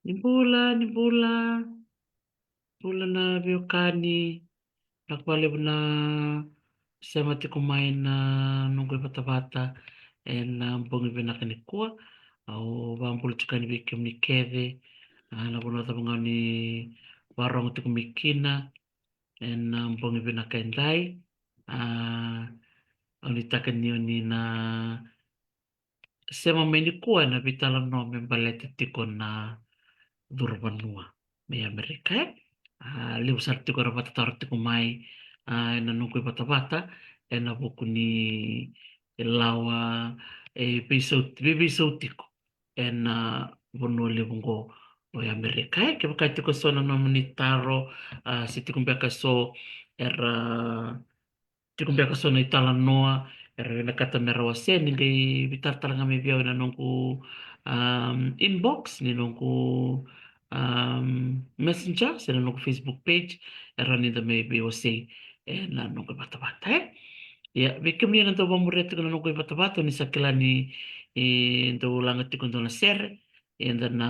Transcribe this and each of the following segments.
Ni bola na biokani nakubalibona siya mati kumain na nunggoy bata-bata na bungi binakani kuwa au bambul chuka ni bikim ni kede nabuno tabunga ni warong ti kumikina na bungi binakain dai au nitakan niyo ni na siya mamay ni kuwa na bitalan no membalete tikon na Durbanua me Amerika liu sarti ko rapat tarti ko mai na nungkoy bata-bata na buku ni lawa bibiso tiko na bono libungo o Amerika ke bakati ko so na nominitaro siti kumbeka so era tikumbia ka sona itala noa era na kata mera wase ni kay bitar talaga may biyaw na nung inbox ni nung messenger sa nung Facebook page era ni da may biyaw wase na nung bata-bata ya bikim ni na to bamureto na nung bata-bata ni sakila ni to langat ti kundo na ser and then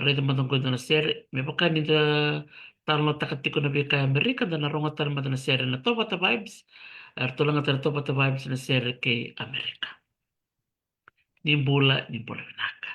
redo matong kundo na ser may baka ni da talo takatiko na bika Amerika dan naronga tan mata na sere na to bata vibes tulang at to bata vibes na sere kay Amerika nimbula binaka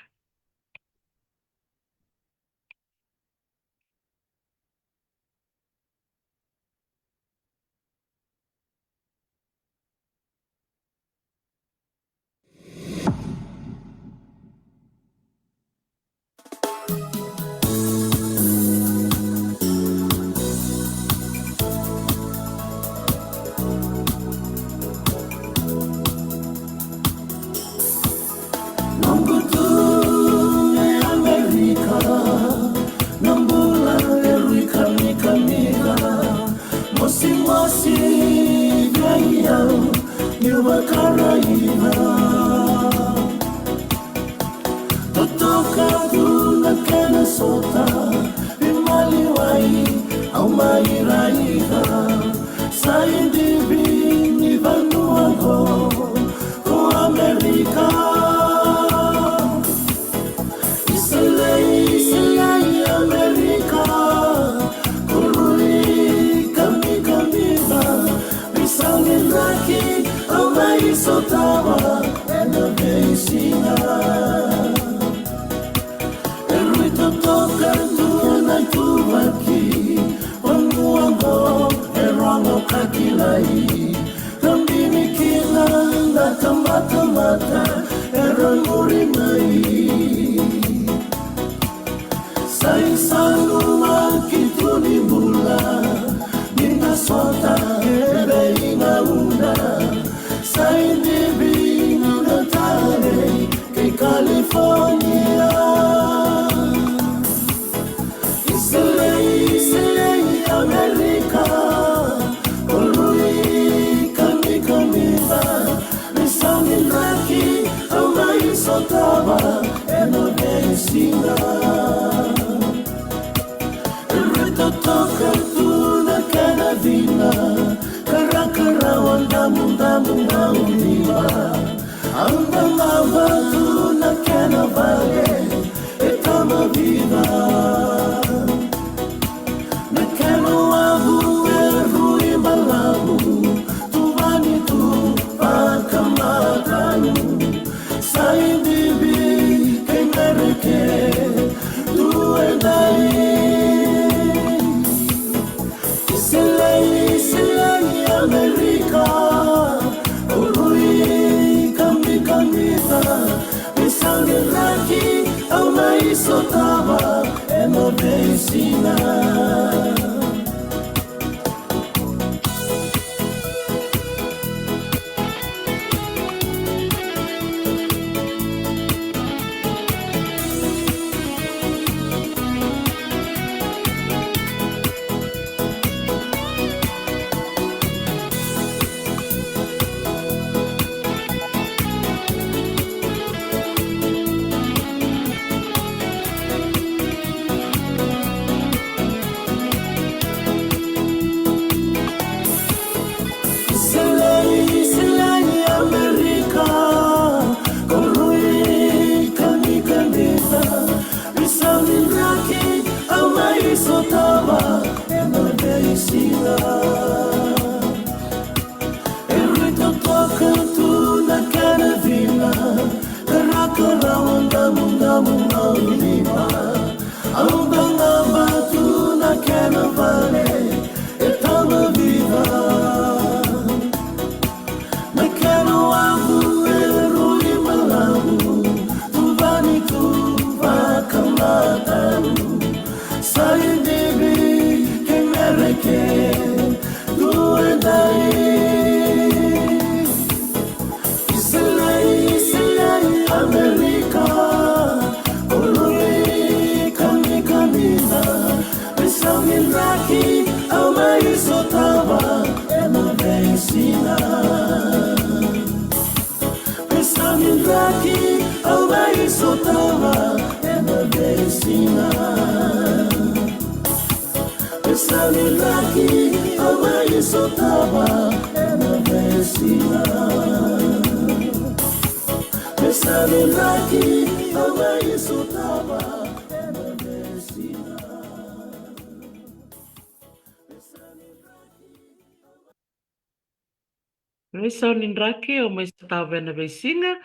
veicina Erito toca tu na canavina Caracora onda munda munda lima Aunda ngamba tu na canavale Etama viva Nakano avu erui malamu Tuvani tu vakamataru Sai devi che mereke Tu e dai Iselai America Oloi kami kamina Pesami raki Ama isotava Ema vencina Pesami raki Ama isotava Ema vencina Pesami raki Ama isotava Ema vencina Pesami raki Ama isotava Ema vencina Resa nindrake o mai stava na vesinga,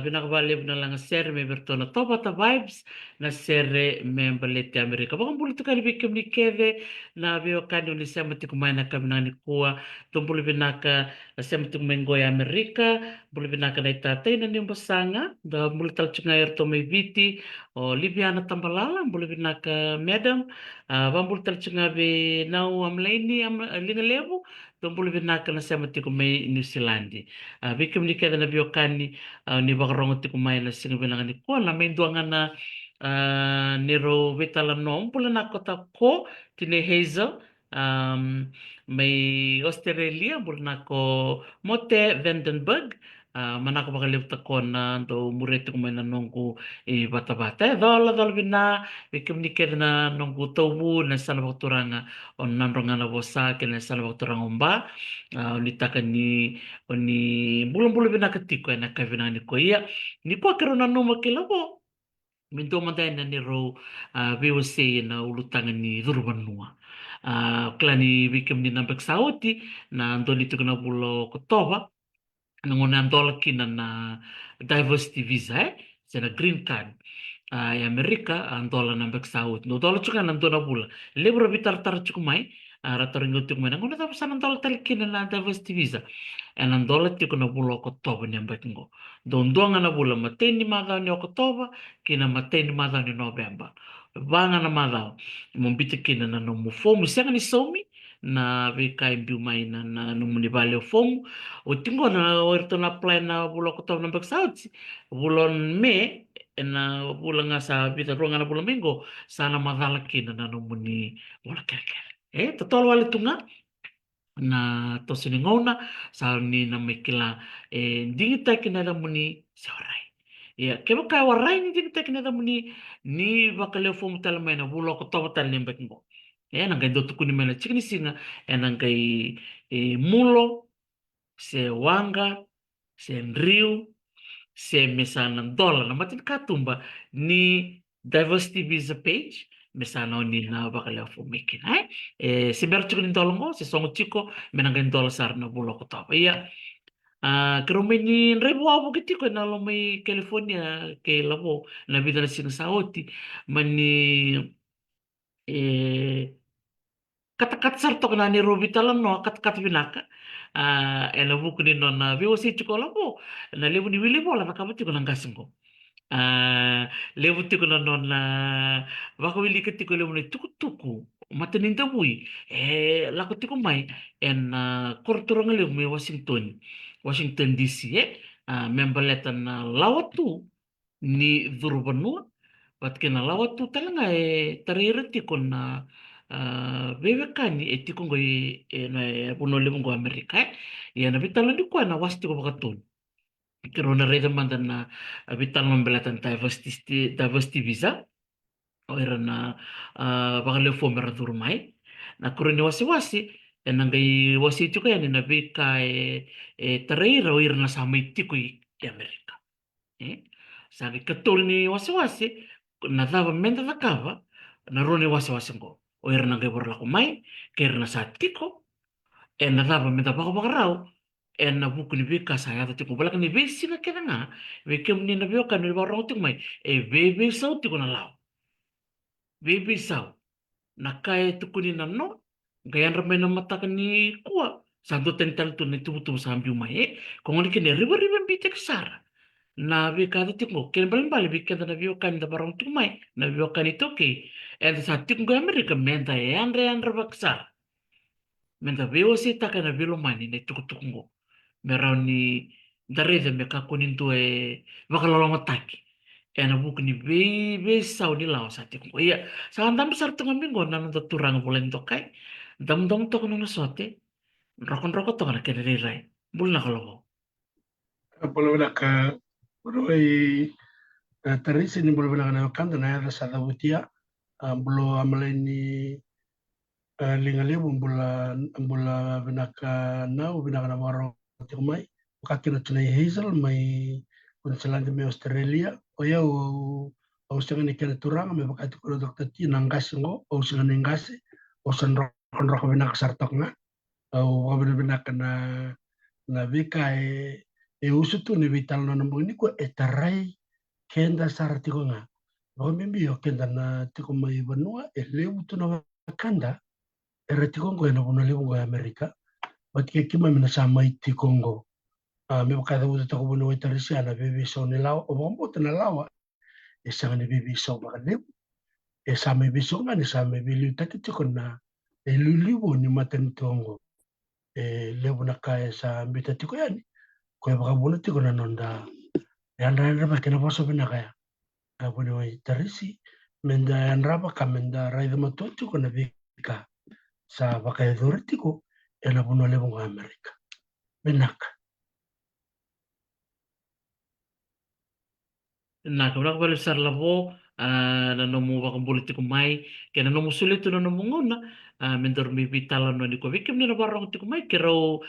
vinakavale na lang ser me vertona topa ta vibes na ser me balete Amerika. Baka mbuli tu kali bikim ni keve na vio kani uni sema tiku mai na kamina ni kua, tumbuli vinaka sema tiku mengoy Amerika, mbuli vinaka na itatay na nimbasanga, da mbuli talchunga erto may viti o Libiana Tambalala, mbuli vinaka madam, mbuli talchunga ve nau amlaini linga levo, tumbuli vinaka na sema tiku mai New Zealand. Bikim ni kada na biokani ni bakarongo tiku mai na singa binanga ni ko na may duanga na nero vitala nom pula na kota ko tine Hazel may Australia pula na ko Mote Vandenberg manako bakalip ta ko na do murete ko may na nongku bata-bata dola bina bikim ni kada na nongku tawu na sana bakuturanga on nandronga na bosa kena sana bakuturanga umba unitaka ni bulan-bulan binakatiko na kavina ni ko ia ni ko kero na noma kilabo minto mantai na ni ro VOC na ulutangan ni Durbanua klani bikim ni nambek sauti na andoni tuko na bulo kotoba ngona andola kina na diversity visa sana green card ya Amerika andola nambek saut no dola chuka nandona bula lebro bitar tar chukumai ratoringo tukmena ngona ta sana andola talikina na diversity visa enandola tiko na bula Oktoba ni ambakingo. Dondonga na bula mateni madhao ni Oktoba, kina mateni madhao ni Novemba. Vanga na madhao, mumbiti kina na nomu fomu, senga ni somi, na vika imbiu mai na nomu ni vale o fomu. O tingo na oerto na apply na bula Oktoba na mbaksautsi, bulon me, na bula nga sa vita ruanga na bula mingo, sana madhala kina na nomu ni wala kere kere. Totolo wale tunga, na tosiningona sa ni na mikila dingita kinada muni sa waray. Ya, kaya ka waray ni dingita kinada muni ni bakale fo mutalmay na bulo ko tobatal ni mbekngo. Nang kay dotu kuni mena chikni singa nang kay mulo se wanga se nriu se mesana dola na matin katumba ni diversity visa page mesana ni na bakala fo mekin ai se bercho ni dolongo se songo chiko menanga dola sar na bulo ko tapa iya kero meni rebo abo kiti ko na lo mai California ke labo na vida na sinasaoti mani kata-kata sarto na ni Robitalan no kata-kata binaka ela buku ni nona VOC chiko labo na lebu ni wili bola makamati ko nang gasingo lebu tiko na nona baka wili ketiko lebu ni tuku-tuku mataninda bui lako tiko mai en korturanga lebu mi Washington DC membaletan na lawatu ni Durbanua pat kena lawatu talanga tarira tiko na vevekani tiko ngoi na puno lebu ngo Amerika ya na bitala di kwa na wasti ko bakatun kero na reda mandan na bitala membelatan diversity visa o era na bakale fo mera turmai na kuro ni wasi-wasi nangay wasi tiko yan na bika tarira o era na sa may tiko Amerika sabi katol ni wasi-wasi na dava menda na kava na rone wasi-wasi ngo o era ngai borla ko mai ke era na sa tiko e na dava me da baka rau e na buku ni vika sa ya tiko bala ni ve sina ke nga ve ke mni na vio ka ni borla tiko mai e ve sau tiko na lao ve sau na kai tukuni na no ga yan ramai na mataka ni kua sa do ten tal tu ni tu sa ambiu mai ko ngoni ke ne riba bitek sara na vi ka ti ko ken bal bal vi ke na vi o kan da barong tu mai na vi o kan itu ke e sa ti ko amerika menta e andre baksa menta vi o si ta kana vi lo mani ne tu ngo me rauni dare de me ka kunin tu e bakalo mataki e na buku ni ve sau ni lao sa ti ko ia sa andam besar tu ngamingo na ndo turang bolen to kai dam dam to kono sote rokon rokon to kana ke rai bul na kalau Boleh ka boleh terisi ni boleh na kanda na ya sa dabutia bulo amaleni lingali bula binaka na binaka na maro mai kakina tuna hazel mai kunselan de Australia o ya o senga ni kena turang me bakati ko dokter ti nangasi ngo o senga ni ngasi o sen rokon rokon binaka sartok na o binaka na vika e uso tu ni vital no nambo ni ko etarai kenda sartiko nga o mimbi o kenda na tiko mai banua e leu tu na kanda e retiko ngo e na bono leu ngo Amerika bat ke kima mina sama iti Kongo me bakada uta tako bono e tarisi ana bebe so ni lao o bombo na lawa e sanga ni bebe so baka leu e sama bebe so nga ni sama bebe liu takitiko na e luliwo ni matan tongo e leu na kaya sa mbita tiko yani ko e baka bono tiko na nonda Yan raba kena paso bina kaya. Bueno, tarisi menda yan raba ka menda raida matoti ko na bika sa baka edortiko ena buno lebo ng Amerika. Benaka. Na kabla kabla sar labo na nomu baka politiko mai ke na nomu sulit na nomu ngona mentor mi vitala no ni ko vikim ni na barong tiko mai kero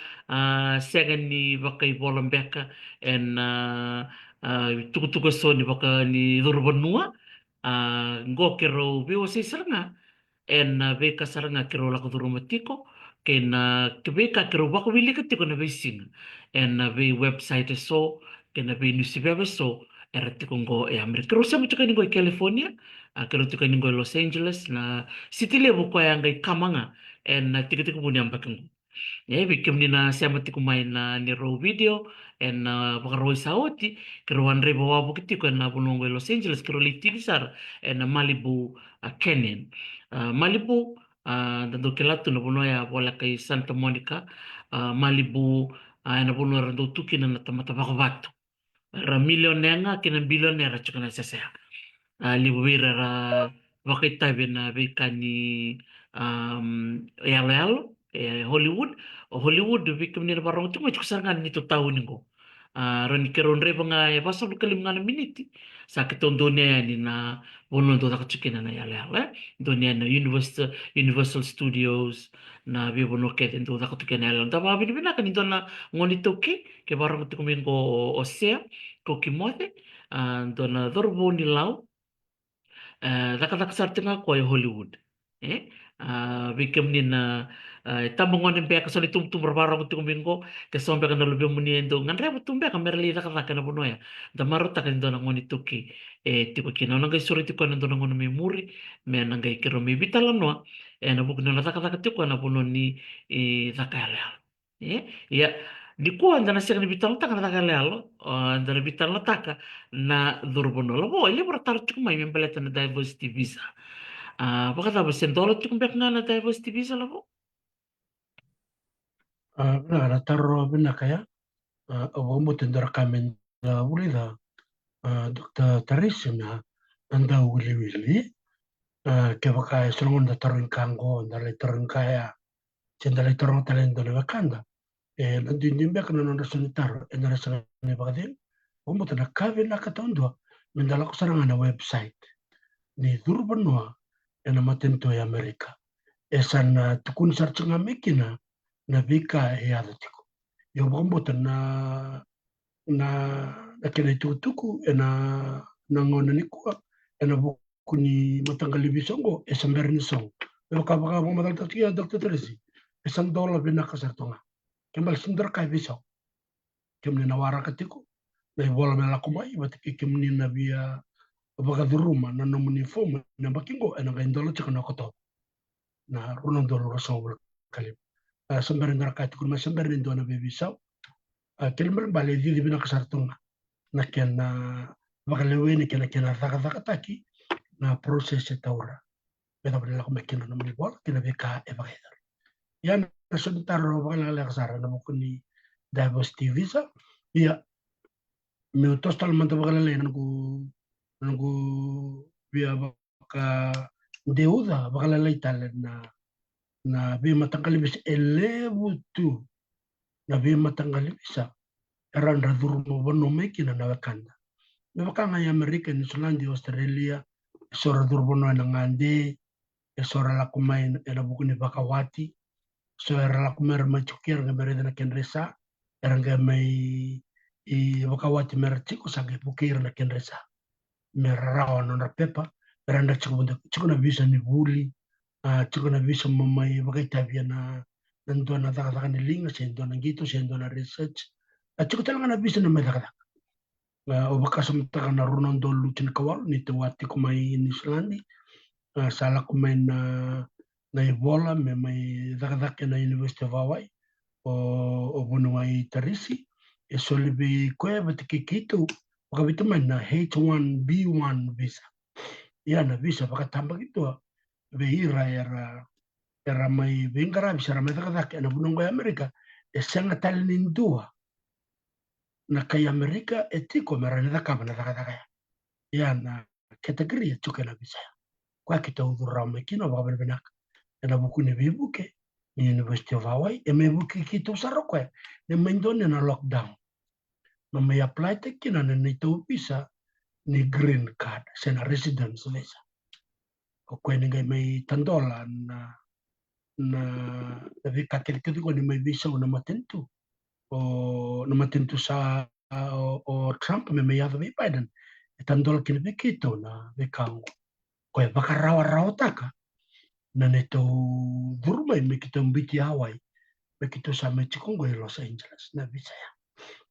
second ni baka i bolam beka en tuku so ni baka ni durbanua ngo kero biwa si saranga en veka saranga kero lako durumatiko ke na kebeka kero bako wili ka tiko na visin en ve website so ke na ve newspaper so era tiko ngo e Amerika kero sa mutuka ni ngo i California kero tiko ni ngo i Los Angeles na city level ko yang ngai kamanga en tiko tiko punya ambakango bikim ni na siya mati kumain na ni raw video en baka raw saoti kero andre bawa bukiti ko na bunong Los Angeles kero liti disar en Malibu Canyon Malibu dando kelatu na buno ya bola kay Santa Monica Malibu na buno rando tuki na natamata baka batu ra milionenga kina bilionera chukana sasa libwira ra wakita bina bikani yalo yalo Hollywood Hollywood bikim ni barong tu macam sangan ni tu tahu ni ko ron keron re banga ya basa kalim ngana miniti sakit dunia ni na bono do tak chukina na yalo yalo dunia na Universal Studios na bi bono ket ento tak chukina yalo da ba bina kan ito na ngoni toki ke barong tu kumin ko osea ko kimote do na dorbo ni lau Daka-daka sartinga ko ay Hollywood. Bikem ni na tamongon ng beka sa tum barbarong tumingin ko kasi ang beka na lubyo mo niya ito ngan rebo tum beka merli daka-daka na buno ya damaro ta kan do na ngoni tuki tipo kino nang gay suri tiko na do na ngono may muri me nang gay kiro may bitalan no na buk na daka-daka tiko na buno ni dakala ya di ko anda na siya ni bital ta kana dakala anda na bital na taka na durbono lo bo ili bertar tiko may membeleta na diversity visa baka tapos $100 tiko bek nga na diversity visa lo bo Bina taro bina kaya obo tendera kamen uli da Dr. Tarisi na anda wili ke baka solongon da tarin kango da le tarin kaya cenda le tarin talento le bakanda nanti nimbe kana nanda sanitaro e nara sanane bakadin obo tena kabe na katondo mendala ko saranga na website ni durbanwa ena matento ya Amerika esan tukun sarchinga mekina na vika e adatiko yo bombo na kena tutuku na ngona ni kuwa ena buku ni matanggali bisongo e samberni song baka mamadal tatia Dr. Teresi $1 binakasartonga kembal sindar kai bisau kemni nawara katiko na ibola mela kumai batiki kemni na bia baka duruma na nomuni foma na bakingo na gaindolo chika na koto na runan dolo raso kalim sambar ngara katiko ma sambar ndo na bebisau kelmer bale di binakasartonga na ken na baka leweni kena taka na proses taura beta bela kumekina na mni bol kena beka e baka yan sebentar baka la kasara na mukuni diversity visa ya me tostal man baka la ngu via baka deuda baka la itale na bi matangkali bis elebutu na bi matangkali bisa eranda durmo bono mekina na wakanda me baka ngai Amerika ni Sulandi Australia sora durbono na ngande sora la kumai na bukuni baka wati sora la kumai machukir ngamere na kenresa eranga mai I wakawati merachiko sange bukir na kenresa merao na pepa randa chiko na visa ni buli chiko na visa mamai wakaitabia na ndo na taka ni linga sendo na gitu sendo na research chiko talanga na visa na medaka o baka samtaka na runon do lutin kawal ni te wati kumai ni Islandi sala kumai na ibola me mai daka na University of Hawaii o bunungai tarisi so lebih koe batiki kitu wakabita man na H1B1 visa ya na visa baka tambah gitu beira era mai bengara bisa ramai tak na bunungai Amerika sangat talinin dua na kai Amerika etiko merana taka na taka ya na kategori cukai na visa kwa kita udur ramai kino baka benak na buku ni bibuke ni University of Hawaii me buku kitu sarokwe ne mendone na lockdown na may apply te kina na nito visa ni green card sena residence visa o kwen ngay may tandola na vi kakel ko ni may visa na matentu o na matentu sa o Trump may yado may Biden tandola kin vikito na vikang ko baka rawa taka na nito durmay may kitong biti Hawaii may kito sa Mexico Los Angeles na visa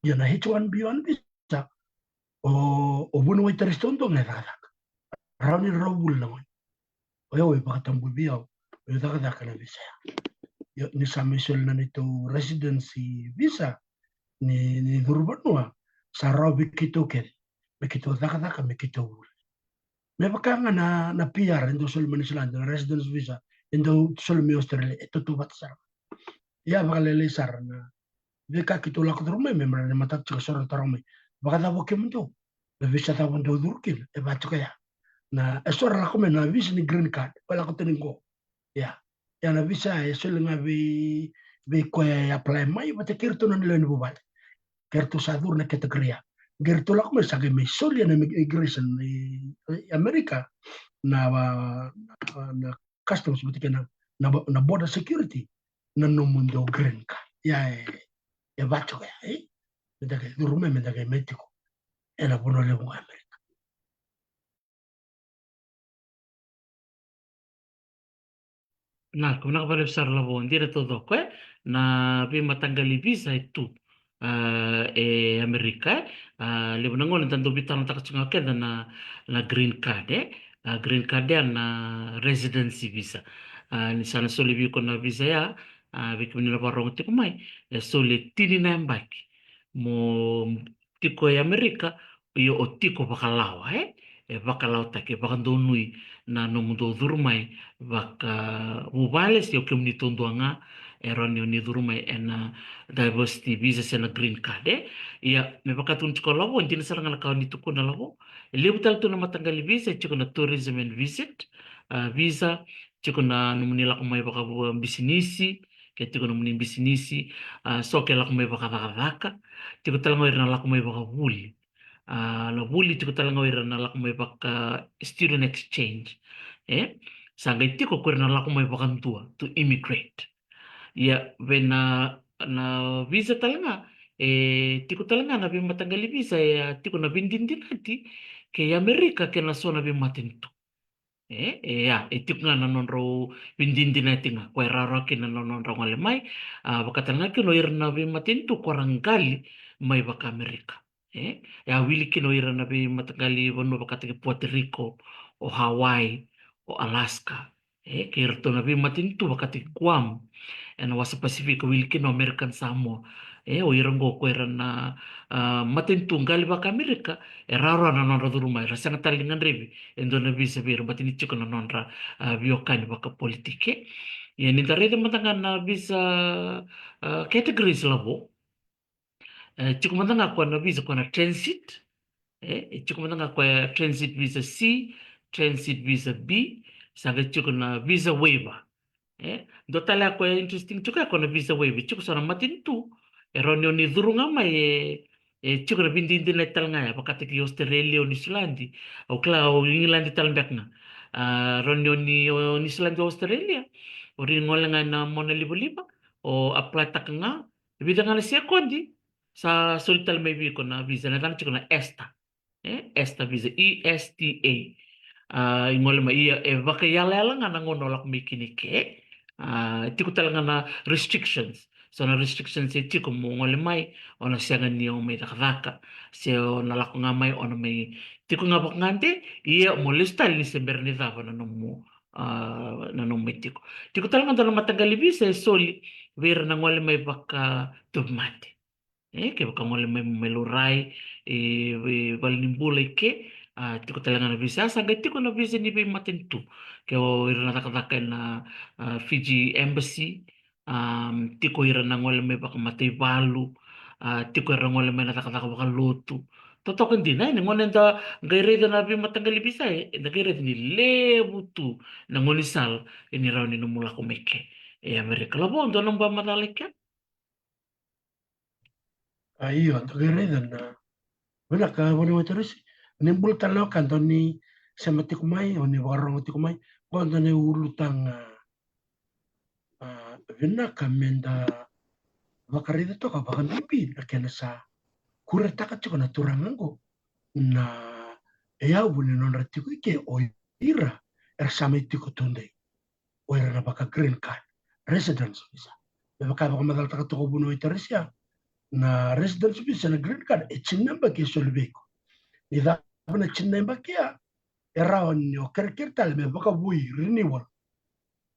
ya na H1B1 visa o bueno way taristondo nga dadak rauni rawul na ngoy o yaw bakatambu biyaw o dadak na visa yo ni sa misol na nito residency visa ni durbanwa sa raw bikito ken bikito dadak me kito me baka nga na PR ndo sol Manisilanda na residence visa ndo sol mi Australia ito tubat sa ya baka leleysar na bika kito lak durme me mara matat sora tarome baka dabo kemento visa tabon do durkil e bato kaya na esora la come na visa ni green card wala ko teningo ya ya na visa e solo nga vi ko apply mai bate kirto na nila ni bubal kirto sa dur na kategoria gerto la come sa ke me solia na immigration ni Amerika na customs bate na border security na no mundo green card ya e bato kaya medake durume medake metiko ena bono le mo Amerika. Nah, kung nakapalipsar labo, hindi na todo ko na matanggali visa itu Amerika lebo nangon tanto bitan takachunga keda na green card green card na residency visa ni sana soli bi ko na visa ya bikin nila parong tiko mai soli tini na mbaki mo tiko Amerika yo o tiko bakalawa bakalaw take bakandonui na nomundo durmai baka ubales yo kemni tondoanga eron yo ni durmai ena diversity visa sena green card ya me bakatun chiko labo ndina saranga kaw ni tuko na labo lebutal to na matanggali visa chiko na tourism and visit visa chiko na numunila kumay baka bisinisi kaya chiko numuni bisinisi so kaya lakumay baka baka chiko talangoy na lakumay baka wuli la wuli tiko talaga wira na lako may baka student exchange sangay tiko ko na lako may bakantua to immigrate ya when na visa talaga tiko talaga na bi matanggali visa tiko na bindin din hati kay Amerika kaya na so na bi matinto itik nga nanonro pindindina tinga kwa raraki nanonro ngale mai bakatanga kino irna be matintu korangali mai baka Amerika. Ya wili kino irna be matangali bono bakatake Puerto Rico o Hawaii o Alaska. Kirto na be matintu bakatake Guam. And was Pacific wili kino American Samoa. O irango ko na matintu ngali baka Amerika. Raro nanonro durumai rasanga talingan revi. Endo na bisa bir batini chiko na nonra biokani baka politike ya ni tare matanga na bisa categories labo chiko matanga kwa na bisa kwa na transit chiko matanga kwa transit visa C, transit visa B, sanga chiko na visa waiver do tala kwa interesting chuka kwa na visa waiver chiko sana matintu eronyo ni durunga mai chiko na bindi na talanga ya pakati ki Australia o New Zealand o kla o England talambek na ronyo ni New Zealand o Australia o rin ngolenga na mona libo-liba o apply takanga bida nga na siya kondi sa sultal may ko na visa na lang chiko na ESTA ESTA visa ESTA ingole ma iya baka yala nga nangonolak may kinike tiko talaga na restrictions. So na restrictions iti kung ngole mai o na siya niyo may nakadaka siya nalako nga may o na may tiko nga bak ngante iya mo listal ni sember ni dava na nung may tiko talaga dalam matagali visa soli vera na ngole may baka tubmate kaya baka ngole may meluray balnimbulay ke tiko talaga na visa sa tiko na visa ni bay matintu kaya ira nakadaka na Fiji Embassy tiko ira nangol may baka matay balu tiko ira nangol may natakataka baka luto totokan din ay nangol nanda gaireda na bi matanggali bisa nagaireda ni lebutu nangonisal ini raw ni numula kumike Amerika labo ando nang ba matalik yan Iyo, tagare na wala ka wala terus nimbul talo kanto ni sa matikumay o ni warong matikumay kondo ni ulutang vina kamenda bakarida to ka bakan bibi na kena sa kureta ka chiko na turangango na eya wuni non ratiko ike o ira sama itiko tunde o ira na baka green card residence visa baka madal taka toko buno itarisya na residence visa na green card chinamba ke solbeko ida bana chinamba kia erawan yo kerkertal me baka bui renewal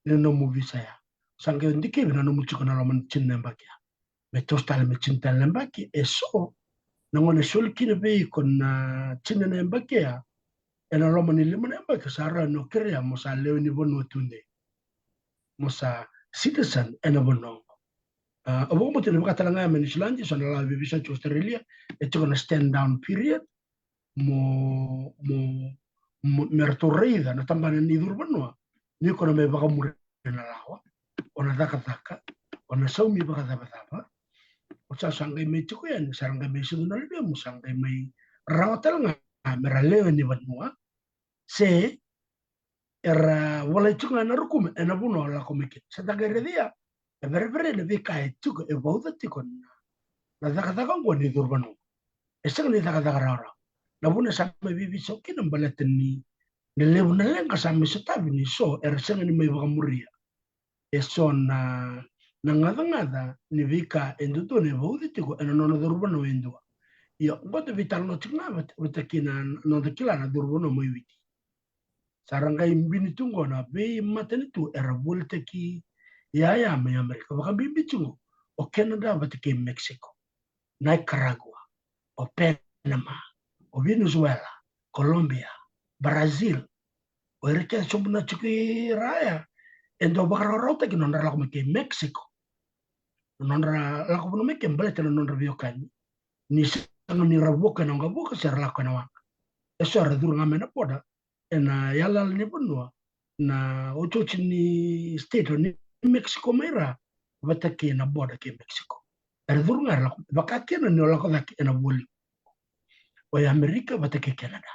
ni no mu visa ya sange ndike bina no muchiko na laman chinamba kia me tostal me chinamba kia eso nangone solkine be kon chinamba kia ena laman ni limon amba ke sara no keria mosa leoni bono tunde mosa citizen ena bono abo mo tele baka talanga me Islandi so na la visa to Australia it's gonna stand down period mo mertorreida na tambana ni durbano ni kono me baka mure na lawa ona taka ona saumi baka daba o sa sangai me tiko yan sangai me su na le mo sangai me rawatal nga merale ni banwa se era wala tiko na rukum ena buno la komike sa tagare dia e vere le vika e tiko e bauda tiko na taka ngoni durbano e sa ni taka rara na buna sa me bibi so kinam balaten ni lebu na lenga sa me setabi ni so era sa ni me baka muria e so na ngada ni vika enduto ne bauda tiko ena no durbano endua yo bodo vital no tinga betakina no de kila na durbano mo witi saranga imbini tungo na be mateni tu era volte ki ya me Amerika baka bimbi tungo o Canada batake Mexico Nicaragua o Panama o Venezuela Colombia Brazil o erke sobna chiki raya endo baka rota ki non la ko ke Mexico non la ko no me ke mbele non biokani ni sango ni raboka na ngaboka ser la kana wa eso redur ngamena poda ena yala ni bunwa na ochochi ni state ni Mexico mera batake na boda ke Mexico redur ngara bakake na no la ko ena boli o ya Amerika batake Canada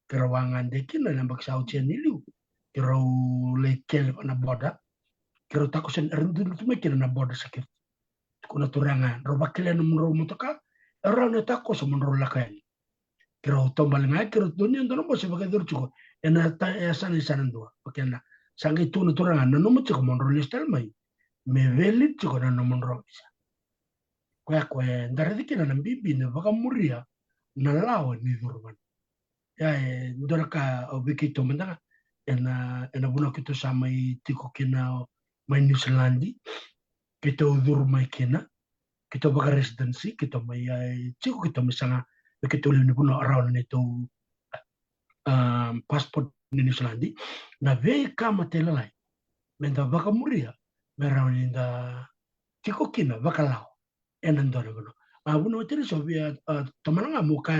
pero wangande kina na baksa ucheni liu pero le kel na boda pero takosen redur tumekina na boda sakit kuna turanga roba kile no mro mutoka era na takos mo ro lakani kira tombal ngai kira dunia ndono mo sebagai durchuko ena ta sana sana ndo pakena sangi tunu turanga no mo chiko monro listel mai me velit chiko na no monro bisa kwa ndare dikina na bibi ne baka muria na lawa ni durban ya ndora ka obikito manda ena buna kito sama i tiko kina mai New Zealandi kita udur mai kina kita baka residency kita mai chiko kita misanga kita uli ni buna around itu passport ni New Zealandi na vei kama telalai menda baka muria meraun inda chiko kina baka lao ena ndora buna abuno tiri sobia tomananga muka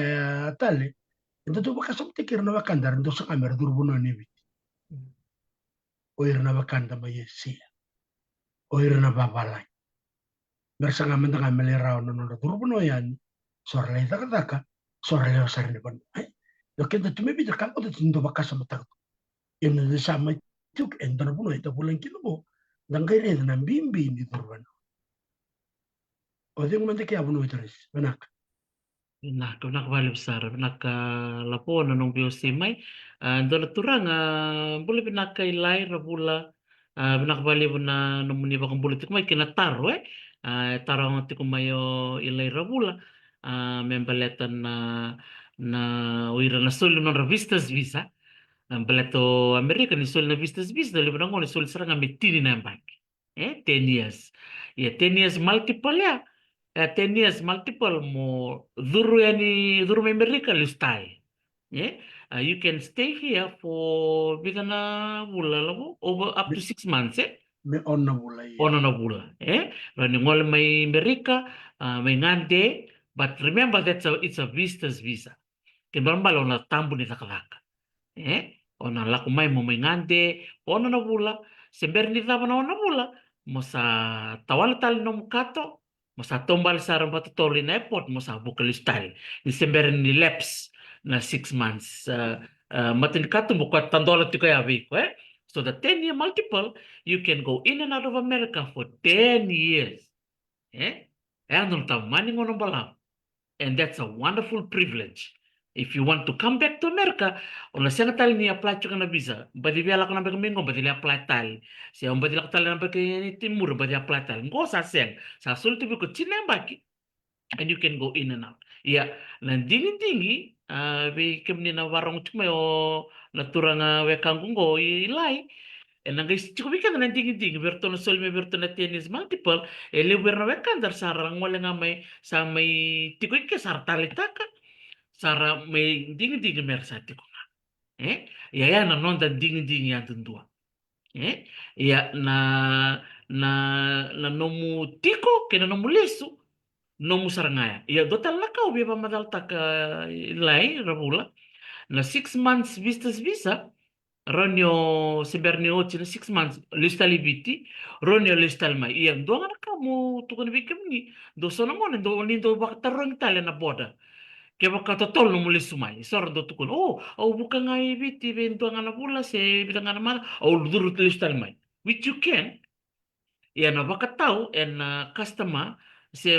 tale enda tu baka somte kirna bakandar ndo sa kamera durbuno ni bit oirna bakanda mai sia oirna babalai bersanga mendanga melera no durbuno yan sorle taka sorle osarne ban lo que tu me pide campo de tindo bakasa matak en de sama tuk en durbuno ita bulan kino dangai na bimbi ni durbuno o de momento que abuno itris benak Nah, kena kembali besar, nak lapo na nung BOC may, dola turang, boleh benak ilay rabula, benak bali na numuni bakang bulit may kinataro tarong ti kumayo ilay rabula, membaletan na uira na solo ng revistas visa, baleto Amerika ni solo na vistas visa, dali ba ni solo sarang amitini na bank, 10 years, 10 years multiple ya. 10 years multiple mo duru Amerika listai. Yeah. You can stay here for bigana bula labo over up to 6 months me onna bulai ono na bula rani ngol may Amerika may ngande but remember it's a visitor's visa kinbambalo na tambo ni takalaka ona lakumay mo may ngande ono na bula sember ni tama na ono bula mo sa tawal tal no kato Masa tombal sa Batutoli na airport mo sa Bukalistal. December ni lapse na 6 months. Matin ka tumbukat tandola ti kaya ko So the 10-year multiple, you can go in and out of America for 10 years. Ano ta maning mo balam. And that's a wonderful privilege. If you want to come back to America, ona siya tali ni apply ka na visa. Badi biala ka na mingo, badi apply tali. Siya badi la tali na ni timur, badi apply tali. Ngo sa seng, sa sulti ko chinembaki. And you can go in and out. Yeah, nan dingi be kemni na warong tumayo natura nga wekang ngo ilay. And ang guys, chiko bikan nan dingi berto na solme berto na tennis multiple, lewer na wekan dar sarang wala nga may sa may tikoy ka sartali taka. Sara may ding-ding mersati ko nga. Ya na non da ding-ding yan tundua. Ya na nomu tiko kena nomu lesu nomu sarangaya. Ya dotal lakaw biya pa madal taka ilay rabula na 6 months vistas visa ronyo sibernio china 6 months lista libiti ronyo lista mai. Ya do nga kamu tukun bikem ni do sono mo do lindo bakatarong tala na boda. Kaya makatotol no muli sumay. Sordo tukun. Bukan nga ibit, ibento nga na pula, bilang nga naman, durut listal may. Which you can. Yan na baka tao, and customer,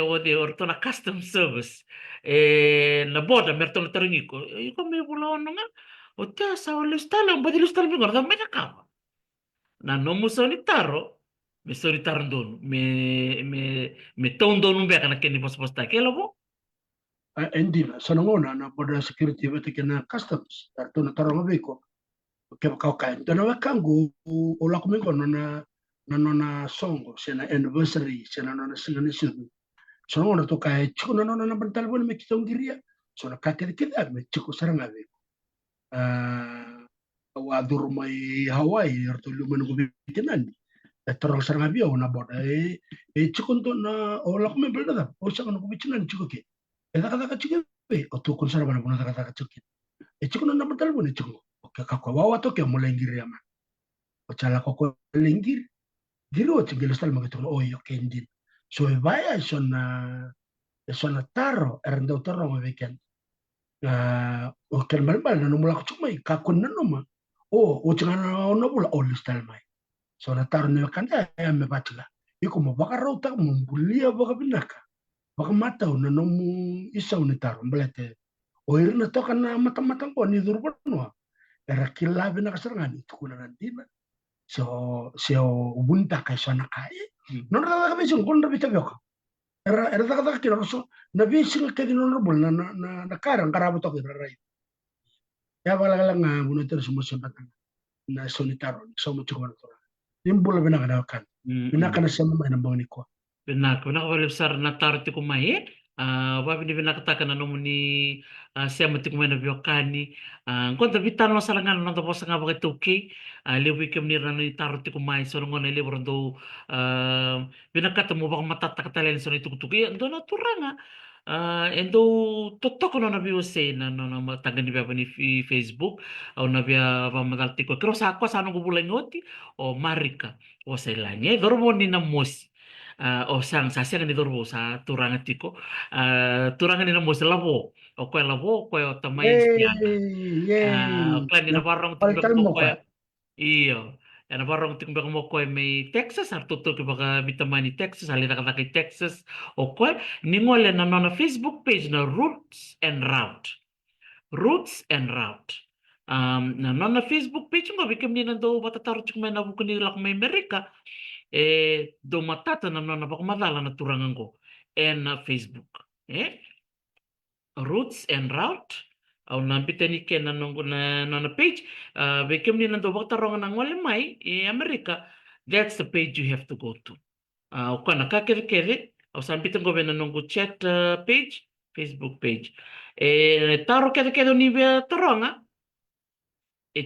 orto na custom service, na boda, merto na taringi ko, iko may pula ano nga, sa listal, ang badi listal may ngorda, may nakawa. Na no mo sonitaro, may sonitaro doon, may taon doon beka na kini pos-posta. Kaya mo? Endina sanangona na border security vete kena customs arto na tarong abiko ke ka kain to na wakangu ola kumingo na songo sena anniversary sena na singani sidu sanangona to kai chiku na bantal bon me kitong giria so na kakere kida me chiku sarang abiko wa dur mai Hawaii arto lumen go bitinani tarong sarang abio na border chiku to na ola kumingo da o sangan go bitinan chiku ke kata chicken o tu conserva na bona kata chicken chicken na betal bona chicken o kakwa wawa to ke molengiri ama o chala ko lengiri giro chicken stal magato o yo kendin so vaya sona tarro erndo tarro ma weekend o kelmal bal na numula ko chumai kakun na numa o chingana no bula o listal mai so na tarro ne kanda ya me batla iko mo bakarota mo bulia baka binaka baka mata na nomu isaw ni taro mbalete O irna toka na matang-matang ko ni durban no. Era kilabi na kasarangan itu kuna nantina. So ubunta kay sana kay. Non ra ka bisun kun ra bitabyo. Era taka kira so na bisun ka din honorable na karang karabo to kira rai. Ya bala nga muna ter sumo sabatan na sonitaro so mo chukman to. Nimbula binakadakan. Binakana sa mga nambang ni ko. Benak, benak wale besar na taruh tiku mai, wabi ni benak katakan na nomuni siya tiku mai na biokani, konta bitan no salangan no tapos nga bakit tuki, lewi kem ni rano ni taruh tiku mai so ngone le bordo benak kata mo baka matata katalen so ni tuku tuki, ando na turanga. Endo totok no na biyo say na no na matagan ni baba ni Facebook o na biya pamadal tiko. Pero sa ako sa anong gubulay ngoti o marika o sa ilanya, dormo ni na mosi. O sang sasya ni dorbo sa turangan tiko turangan ni namo sa labo o kwe o tamay siyaga o Yay! klan ni nabarong timbang Palitan mo mo kwe ka. iyo nabarong timbang mo kwe may Texas artuto ki baka bitamani Texas halina kata Texas o kwe ningole na na Facebook page na Roots and Route na Facebook page nga bikim ni nando matataro chuk may nabuko nila kung may Amerika do matata na napakumadala na turangan ko and Facebook Roots and Route au nampita ni ken na page bekem ni nando baktarongan ng walimay Amerika, that's the page you have to go to o kana kakere au sampitan ko ben nongo chat page Facebook page taro kere ni be taronga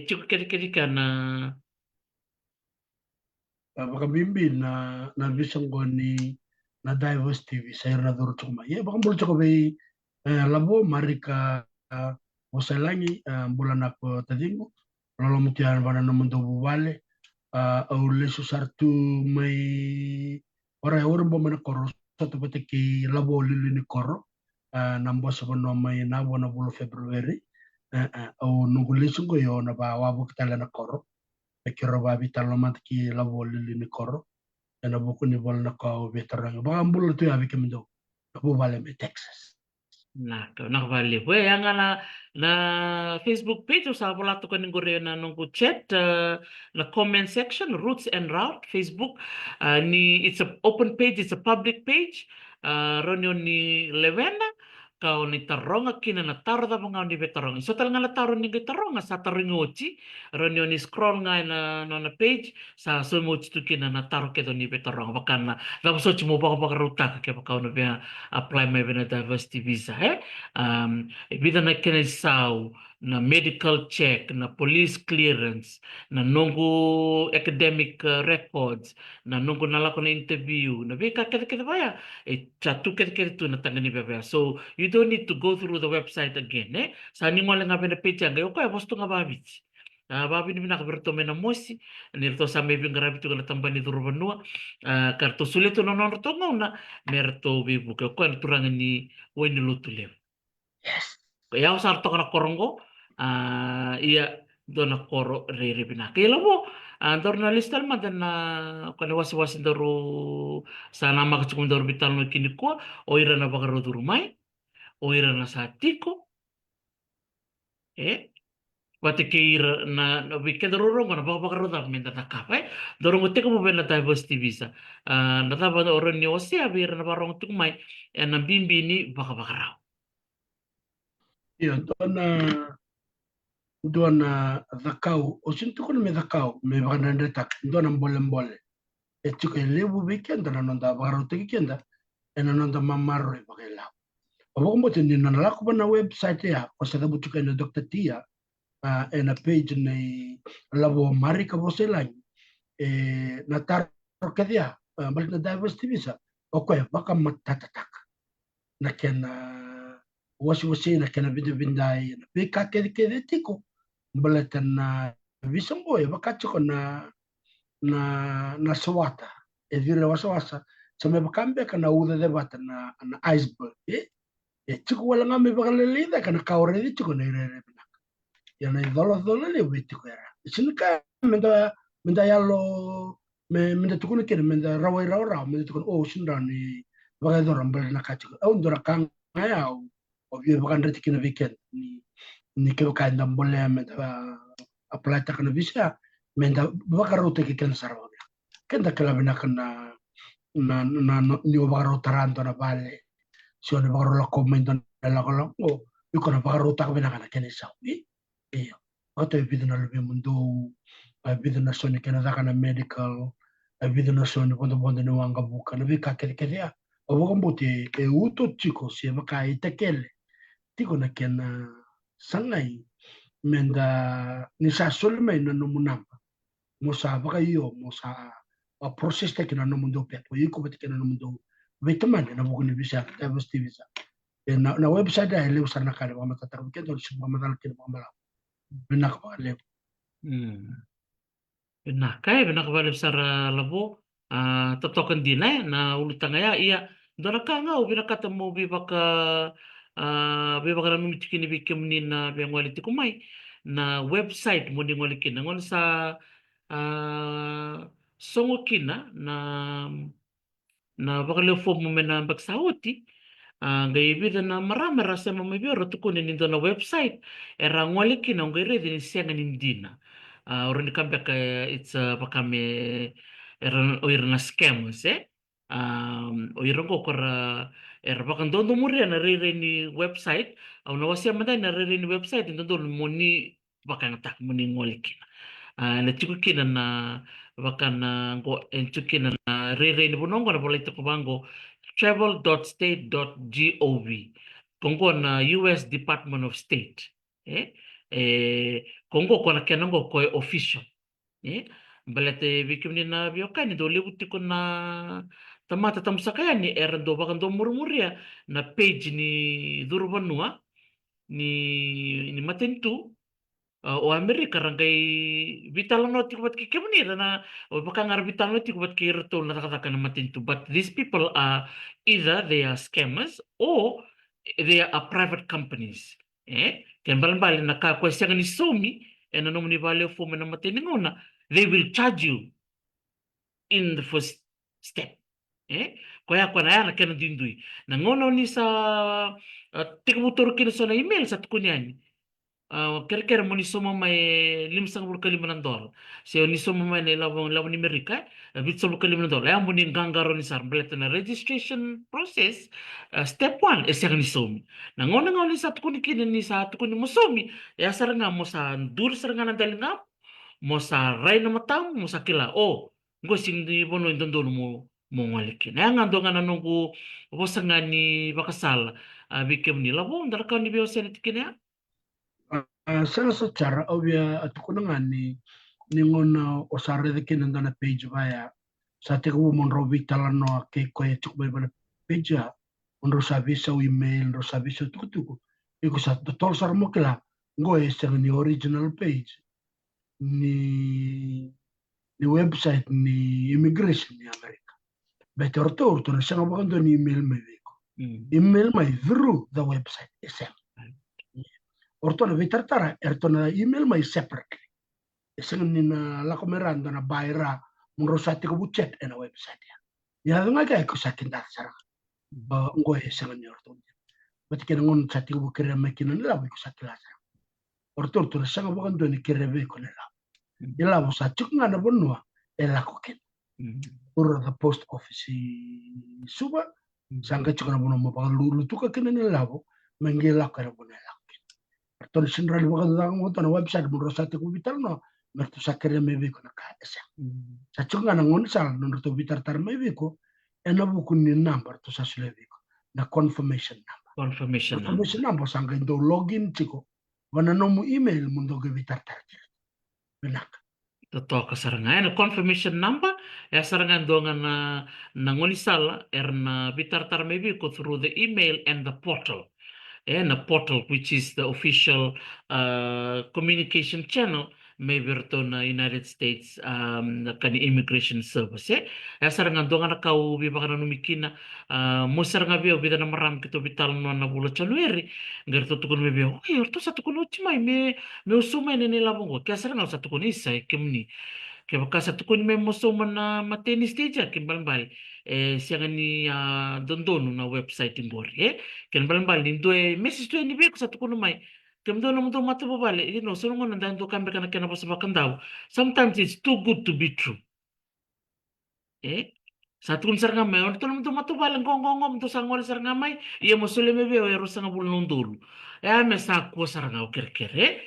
chuk kere kana Baka bimbi na bisang ko ni na Diverse TV sa na duro chuma. Ye baka mbul choko bay labo marika osalangi bulan ako tadingo. Lolo mutian bana no mundo bubale au lesu sartu may ora bo mana koro satu patiki labo lili ni koro nambo sa no may nabo na bulo February au nungu lesu ko yo na ba wabo kitala na koro. Kiro babi talomat ki labo lili ni koro na buku ni bol na ko veterang ba ambul tu abi kemdo abu bale me Texas nakabali. We, yang na Facebook page, sa wala to kaning gore na nung chat, na comment section, Roots and Route, Facebook, it's a open page, it's a public page, ron yun ni Levena, kao ni taronga kina na taro da mga ni betarong. So tal nga na taro ni taronga sa taringochi, ron yun ni scroll nga na page, sa sumochi tu kina na taro kedo ni betarong. Baka na, tapos so mo baka ruta kaya baka na biya apply may na diversity visa bida na kinasaw na medical check na police clearance na nungu academic records na nungu nalako na interview na bika kada baya chatu kada tu na tangani baya so you don't need to go through the website again sa ningo lang nga na page ngayon ko bosto nga babits babi ni binakaberto me na mosi nirto sa may bingarabi to na tamba ni Durbanua karto sulit to non to na merto bibu ko turangan ni wani lutulem yes kaya sarto kana korongo iya do na koro re binakila mo journalist man dan na kana was daro sa nama kachukun daro bital no kiniko o ira na bakaro durumay o ira na sa tiko Watikir na weekend dorong na bakaro da menda na kape dorong utik mo ben na diversity visa na taba na oron ni osia bir na barong tumay na bimbi ni bakaraw iyo doon na zakau o sinto ko me zakau me baka nandetak doon ang bolem chuka lebu weekend na nonda bakaro tikikenda na nonda mamaro baka ilaw o mo tin na nalako ba na website ya o sa dabu chuka na Dr. Tia na page na labo marika boselang na taro kaya balik na diversity visa o kaya baka matatatak na kena wasi na kena binday na bika kede tiko balatan na visang boy baka chiko na sawata vira wasa sa may bakambe ka na uda debata na iceberg chiko wala nga may baka lalida ka na kaore di chiko na irere yan ay dolos le witi ko era sinika menda yalo menda tukuni kene menda rawai menda tukuni sinda ni baka doram bal na kachiko au ndora kang ayau obvio bakan reti kina weekend ni ke ka ndam bolle menda apply ta kana visa menda bakaro te ken sarwa kenda kala bina kana na ni bakaro taranto na bale sio ne bakaro la komendo la kala o yuko na bakaro ta bina kana ken sa iya oto bidina lebih mundo bidina soni kena kana medical bidina soni bondo no wanga buka lebih kakek ya o mbote e uto chiko si maka itekele tiko na kena sangai menda ni sa solme na no munamba mosa baka yo mosa a proses te kena no mundo pe o yiko bete kena no mundo veteman na buku ni bisa ta besti bisa na website ya le usana kale wa mata ta kendo si mama dal kendo mama benak ba le Benak kaya benak balik besar labo totokan dina na ulutang ya iya dona ka nga ubi nakatamo bibaka na numitikin ibikim ni na biyangwaliti kumay na website mo ni ngolikin ngon sa songokin na bakal form mo na bagsauti gayibida na marami rasa mamibiro tukunin nito na website era ngolikin ang gayre din siya nindina orang kambek it's pakame era na scams oiran ko kora era bakan dondo muri na rere ni website au na wasya maday na rere ni website dondo mo ni bakan tak mo ni ngolikin na chikukin na bakan go enchukin na rere ni bunongo na bolito ko bango travel.state.gov kongo na US Department of State kongo kona kenango ko official balete bikim ni na biokani do libuti ko na tamata tamsakaya ni erdo bakan do murmuria na page ni Durbanua ni Matentu o Amerika rangay vital no tikubat kikimni na o baka ngar vital no tikubat kirto na takataka na Matentu but these people are either they are scammers or they are private companies ken balan nakakwestiyan ni Somi na nung ni value for na matininguna they will charge you in the first step kaya ko na yan ken dinduy nangono ni sa tikubutor kin sa na email sa tukunyan kira-kira mo ni suma may $5,000 so ni suma may lawang ni Amerika $5,000 ayan mo ni gangaro ni sar baleta na registration process step 1 siya ni sumi nangon nga ni sa tukuni kinin ni sa tukuni mo sumi sara nga mo sa dur sara nga nadali nga mo sa ray na matang mo sa kila ngo sing di bono indondo mo ngalikin ayan nga do nga nanungko wasa nga ni bakasal bikim ni labong darakaw ni biyo senetikin ya sana secara obvia atukunangan ni ngona osare de kinanda na page vaya sa te ko mon robi talano ke ko e chuk ba page ya on ro service o email ro service tuku iko sa tol sar mo kala ngo e ser ni original page ni website ni immigration ni America better to na sa ba ni email mai email mai through the website itself ortona vitartara ertona email mai separately esengni na la comerando na baira mun rosati ko buchet na website ya nga ka ko sakin dar sara ngo esengni ortona bat ken ngon sati ko bukere makina la ko sakila sara ortona sanga bo ndo ni kerebe ko la ila bo sa chuknga na bonwa ela ko ken or the post office suba sanga chukna bono mo ba lu tuka ken ni labo mangela ka bono Ton sinral wakad lang mo na website mo rosate ko vital no merto sakere mebe ko nakaesa sa chunga na ngon sal no to vitar tar mebe ko ena buku ni number to sa slevi ko na confirmation number sanga ndo login chiko wana no mo email mo ndo ge vitar tar benak Totoo kasarangan confirmation number sarangan dongan na ngonisal erna vitar tar mebe ko through the email and the portal and a portal which is the official communication channel maybe to na United States kani immigration service sarangan donga na kau bi baka numikina mo saranga bi obida na maram kito vital no na bulo January ngar to tukun me bi orto sa tukun uchimay me usumay ni nila bongo kaya saranga sa tukun isa kimni Ke baka sa tukun me moso mana mateni stage ke balbal siang ni dondono na website ngori ken balbal ni doe message to ni be sa tukun mai kem do no matu babale so ngona dan do kambe kana kana basa bakandau sometimes it's too good to be true satu kun saranga mai on tono mtu matu balang gong mtu sangol saranga mai ia mosule me veo ero sanga bul nundulu me sa ko saranga o kerkere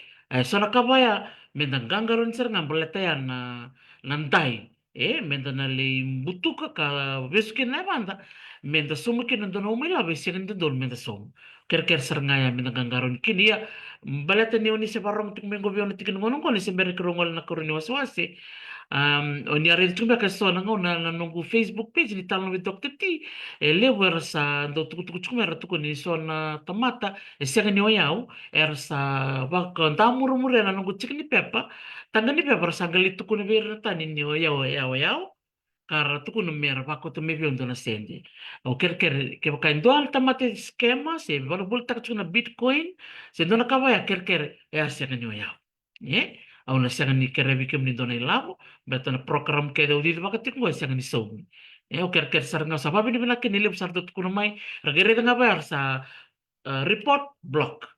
sona kabaya mendang ron saranga boleta ya na nandai menda na le butuka ka veskin na banda menda sumu kin ndo no mila veskin ndo menda sumu kerker saranga ya mendang ron kini ya baleta ni oni se barong tuk mengo veo tikin ngono ko ni se berkrongol na koroni waswase o ni are tumba ka so na ngona na nungu Facebook page ni talo with Dr. T le wer sa ndo tuku mera tuku ni so na tamata sega ni oyau sa wa ka ndamuru mure na nungu chikni pepa tanga ni pepa sa gali tuku ni wer tani ni oyau kara tuku no mera wa ko to me viondo na sendi o ke ka ndo al tamate skema se valo bulta na Bitcoin se ndo na kawaya a sega ni oyau au na sanga ni kerevi kem ni dona ilavo beto na program ke de udi baka tiku sanga ni so o ker saranga sa babi ni bina ke ni lep sarto tuku mai ragere nga bayar sa report block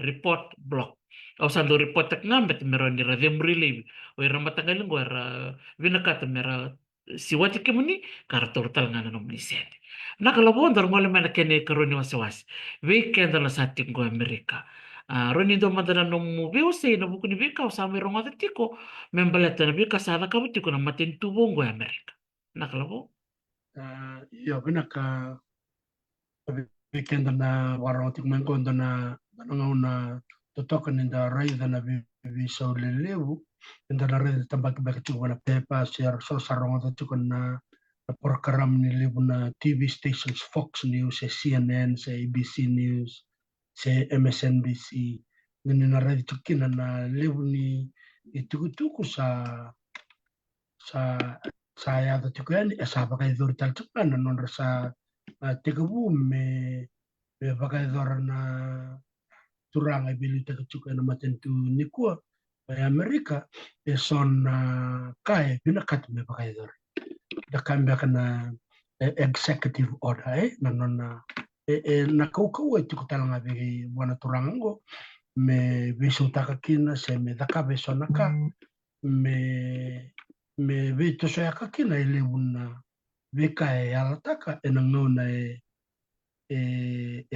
report block au sando report tak ngambet mero ni radem relieve o ira matangaling go era bina kata mera si wati kemuni karator tal ngana no ni sete na kala bon dor ngole mena kene karoni waswas weekend la satik go Amerika roni do madana no mu veo se no buku ni vika o sa me ronga de tiko membaleta na vika sa ka tiko na maten tu bongo Amerika na kala bo Yo bina ka weekend na warong tik mengo na una totoka ni da rai da na vi so le levu nda na rai tambak ba tiko na pepa share so sarong da tiko na program ni levu na TV stations Fox News, CNN, ABC News, MSNBC ni na rai tukina na levu ni itukutuku sa ya da tuku yani sa baka idor tal tukana non sa tegabu me baka idor na turanga bili tuku na matentu ni kuwa Amerika son kai bina kat me baka idor da kambia kana executive order na non na kau tuku talanga be wana turanga ngo me visu takakina se me daka besonaka me vito so yakakina ile una veka alataka enangona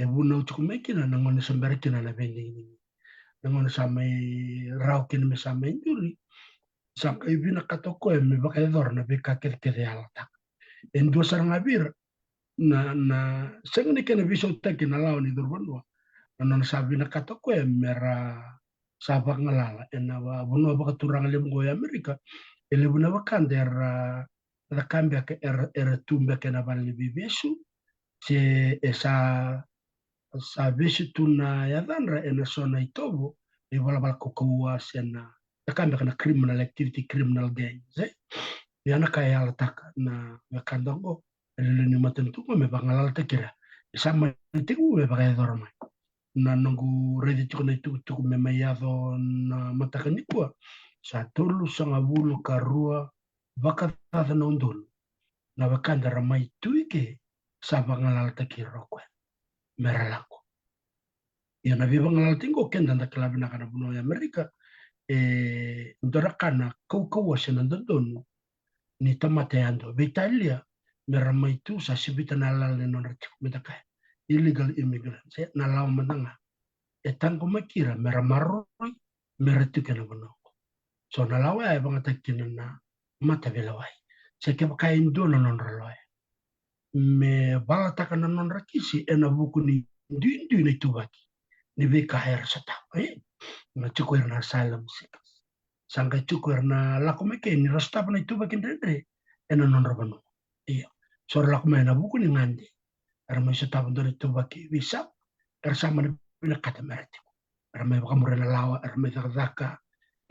buna utukumekina nangona sambarekina na vendi nangona samai raukin me samai njuri saka ibina katoko me baka edor na veka kerkere alataka endo saranga bir na sengni kena viso takina launi dorbanwa nangona sabina katoko mera sabak ngalala enawa bunwa baka turang lemgo ya Amerika ele buna bakander la cambia che tumbe che na vale vivesu se esa visu tuna ya danra ena sona itobo e wala bal kokua sena la cambia kana criminal activity criminal gangs yana kaya ala taka na yakandongo ele ni matentu me bangala tekira sama tingu me bagay dorma na nungu ready to na tu me mayado na matakanikwa sa tolu sanga bulu karua vakatata na undul na vakanda ramai tuike sa bangalal takiro kwe meralako ya na vi bangalal tingo kenda na klabi na kana buno ya Amerika ndorakana kau wasena ndondonu ni tamate ando Italia meramai tu sa sibita na lal non rati metaka illegal immigrants na law mananga etango makira meramaro meratu kana buno so na lawa ay bangatakina na mata velawai se ke kain dolo non raloy me bala takana non rakisi ena buku ni dindu ni tubaki ni be kaher sata na chukoir na asylum seekers sanga chukoir na lakomeke ni rastap na tubaki ndre ena non rabano iya so lakome na buku ni ngande arma sata ndore tubaki visa sama na kata merati arma bakamure na lawa arma zakaka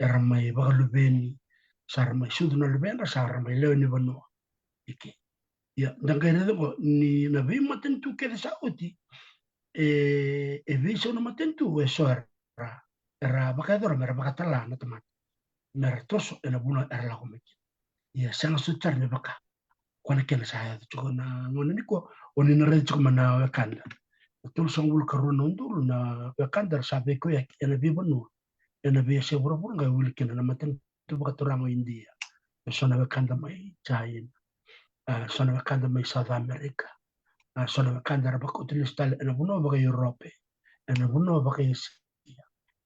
arma bakalubeni sarma suduna lubena sarma leoni bano iki ya dangere ko ni na vi matentu ke sauti viso na matentu so era bakador mera bakatala na teman mertoso ena buno erla komiki ya sana sutar ne baka kwana kena saya tuko na ngone niko oni na re tuko mana wakanda tul songul karuna undul na wakanda sabe ko ya ena bi bonu ena bi se buru buru ngai wuli kena na maten tu baka turango India sona wakanda mai China sona wakanda mai South America sona wakanda baka utilistal ena buno baka Europe ena buno baka Asia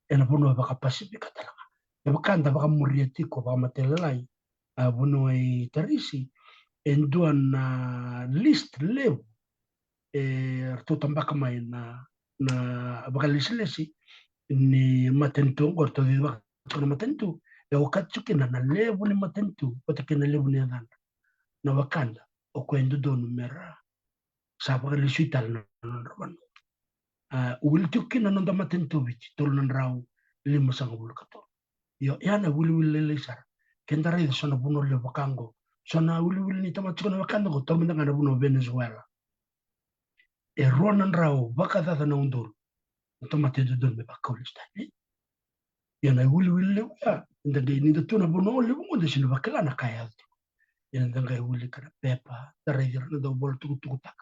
ena buno baka Pacific talaga wakanda baka murietiko baka matelelai buno ai tarisi enduan list levo tu tambaka mai na baka lisi ni matentu gorto di baka na matentu wakati kina na levo ni matentu pata kina levo ni ananda na wakanda o kwendo donu mera sapa lisi tal na rabano wil tukina na matentu bichi tol na rau lima sanga bulu kato yo yana wili lele sar kendara ida sona buno le bakango sona wili ni tama tukana wakanda ko tol menda ngana buno Venezuela e ronan rau baka tata na undur tama tedu dol me bakolista yana wili le ya ndaga ni da tuna buno le buno de sino bakala na kaya yana ndaga wili kana pepa tara ida na do bol tuku tak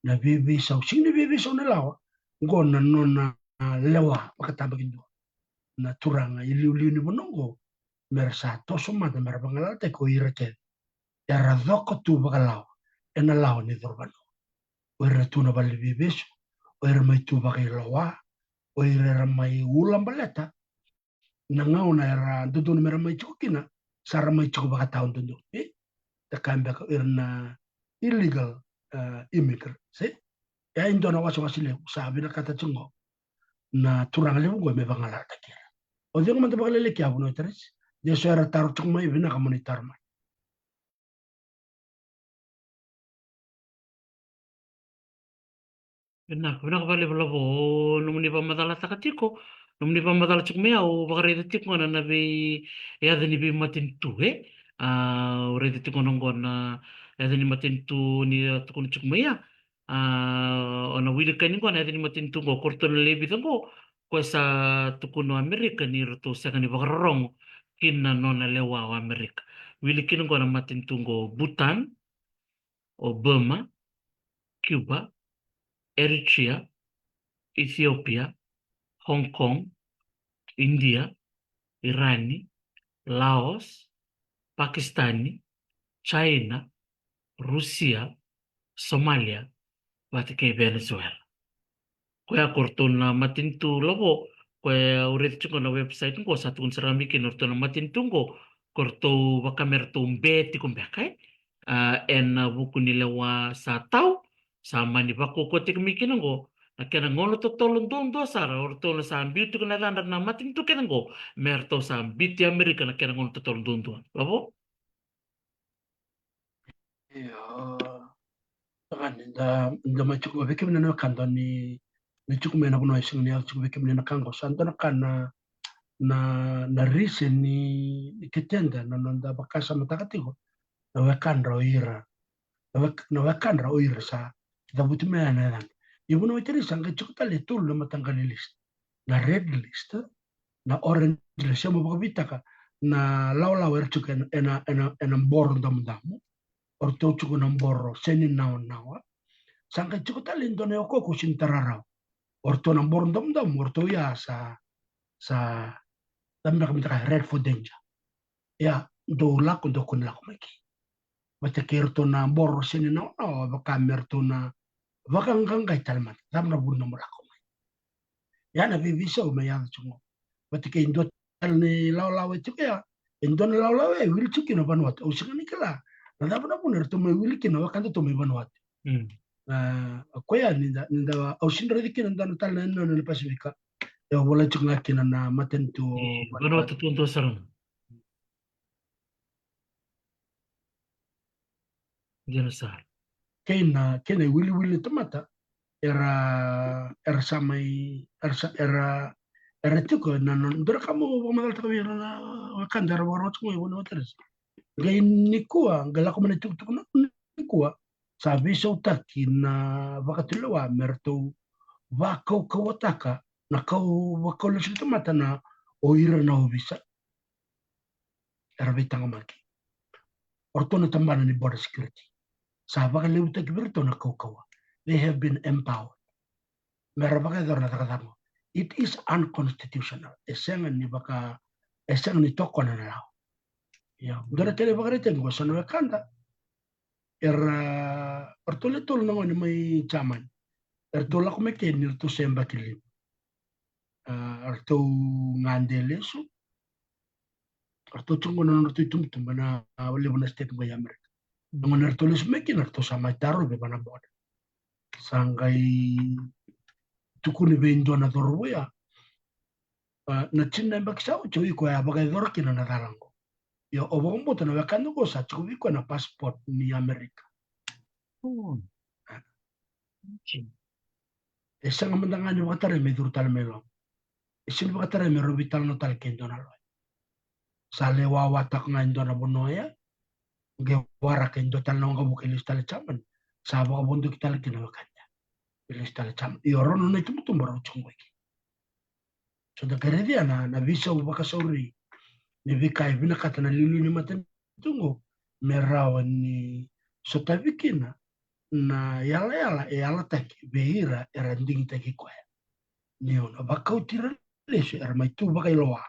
na bibi sau sini bibi sau na lawa ngona nona lewa bakata bagindo na turanga ili ni bonongo mersa tosoma de marbangala te ko irake era doko tu bagalau ena lao ni dorbano o era tu na bali bibes o era mai tu bagailawa o era mai ulam baleta na ngauna era dudun mera mai chukina sara mai chuk bagataun dundu ta kamba ko erna illegal immigrant se ya indona wasile sabi na kata chungo na turanga le ngo me bangala takira o digo mante bagalele kya buno teres de so era tar chuma ibina comunitar ma Benak, benak bali balabo numuni pa madala takatiko, numuni pa madala chukmea o bakareda tiko na nabi yada ni bi matintu ureda tiko nongona yada ni matintu ni tukun chukmea ona wili kani ko na yada ni matintu ko korton lebi tango ko sa tukuno Amerika ni roto sa kani bakarong kina nona lewa o Amerika. Wili kini ko na matintu ko Bhutan o Burma, Cuba, Eritrea, Ethiopia, Hong Kong, India, Irani, Laos, Pakistani, China, Rusia, Somalia, Vatican Venezuela. Kaya korton na matintu lobo, kaya urit ko na website ko sa tukun sarami kinorto na matintu ko, korto bakamerto mbeti kumbekay, en buku nila wa sa tao, sama ni bako kotik mikinango, na kena ngolo to tolong dondo sara or tolo sa ambitu kana danda na mating tu kenango merto sa ambiti Amerika na kena ngolo to tolong dondo labo yo kan da mai chuko bekem na kando ni chuko me na buno ising ni chuko bekem na kango santo na kana na rise ni kitenda na nanda bakasa matakatigo na wakandra oira na wakandra oira sa da butume na ibu no iteri sanga chukuta le tul na matangali list na red list na orange list sama bakabitaka na law erchuka ena bor damu orto chuku na borro seni nawa sanga chukuta le ndone okoko sintarara orto na bor damu orto ya sa dambe kamita red for danger ya do lako do kun lako maki bata kerto na borro seni nawa baka merto na vakang talman damna bunna mulako yana vivisa umayang chungo batike indot ni law itu ya indon law wil chukino banwat o singani kala na dabna puner to me wil kino wakanda to me banwat koya ninda o sindra dikin ndan tal na no Pasifika ya wala chunga kina na matento banwat tunto sarang jenasa kena wil tomata era samai era tuko na ndora kamo magal to na wakanda ro mo ibono teres gain nikua gala ko man tuk na nikua sabi so taki na vakatulawa merto vakau kawataka na kau vakau lo sito mata na oira na obisa era vitanga maki. Ortona tambana ni border security. Sahabat leu tak birto na kaukawa. They have been empowered. Merabaka dorna takatamo. It is unconstitutional. Esengan ni baka esengan ni toko na lao. Ya, dora tele bakare tengo sana kanda. Ortole na ngoni may chaman. Ortola ko meke ni orto semba kilim. Orto ngandele su. Orto chungo na orto tumtum na wale bona state mo Amerika. Ngon orto les meke orto sama taro be bana boda. Sangai tukuni be indona dorwea. Na chinna mbakisao chui ko ya bagai dorkina na dalango. Ya obombo tana wakando ko sa chui ko na passport ni Amerika. Esa ngamandanga ni wakatare me durtal melo. Isin wakatare me robital no tal kendona lo. Sale wa watak nga indona bonoya. Ge wara kendo tal no ngabuke listal chaman. Sa ba bondo kital kina wakanya. Listal chaman. Yoro no itu mutumbaro chungweki. So da keredia na visa ubaka sauri ni vika ibina kata na lilu ni matentungo merawa ni sotavikina na yala taki behira era ndingi taki kwaya ni ono baka utira leso era maitu baka iloa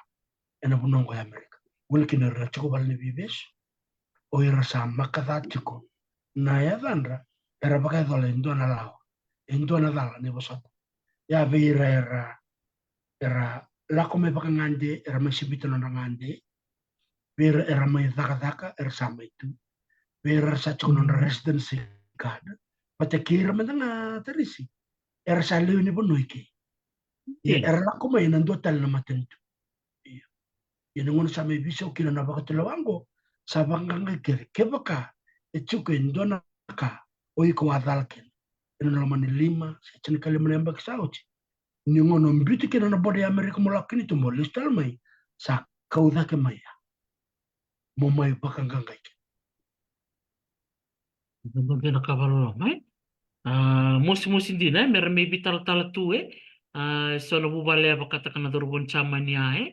ena bunongo ya Amerika wulkina ra chiko balni bibes o ira sa makatha chiko na ya vandra era baka dola indona lao indona dala ni bosata ya behira era la come baka ngande era masibito na ngande era mai daka era sama itu era sa chono na residency card pate kira mandanga terisi era sa leu ni bonoike era la come ina ndotal na matentu ina ngono sa mai biso kila na baka telawango sa banga ke baka echuko indona ka oiko adalken ina no mani lima sa chini kali mnemba kisauchi ni ngono mbiti kina na bode Amerika molakini to molistal mai sa kauda ke mai mo mai pakangangai Hindi nakabalo mai. Musi din mer maybe tal tu so no bubale bakata kana dorbon chama niya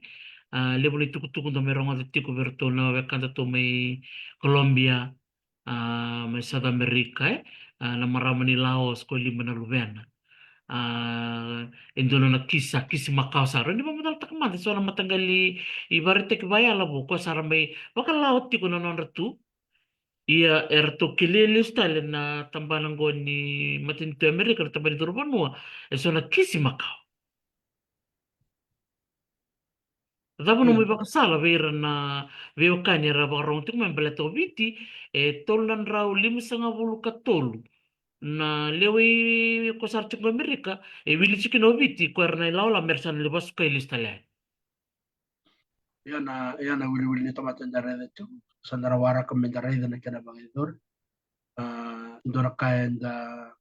lebuli tukutuku do merong ati tiku verto na wakanda to may Colombia may South America na marama ni Laos ko lima na Lubena. Indono na kisi Macau saro hindi ba madal takman so na matanggali ibarite kibaya labo ko sara may baka laot tiko na nonratu. Iya erto kilele style na tambalang go ni matinto Amerika na tambani turban mo so na kisi Macau. Tatapo no may bakasala vera na veo kanya ra bakarong tik man balato biti tolan raw limsa nga bulu katolu na lewi ko sarchuk ng Amerika wili chikin obiti ko na ilaw la mersan libas ko ilista le. Yana wili ni tomatan dare tu sandara wara komentare na kana bangidor ndora kaenda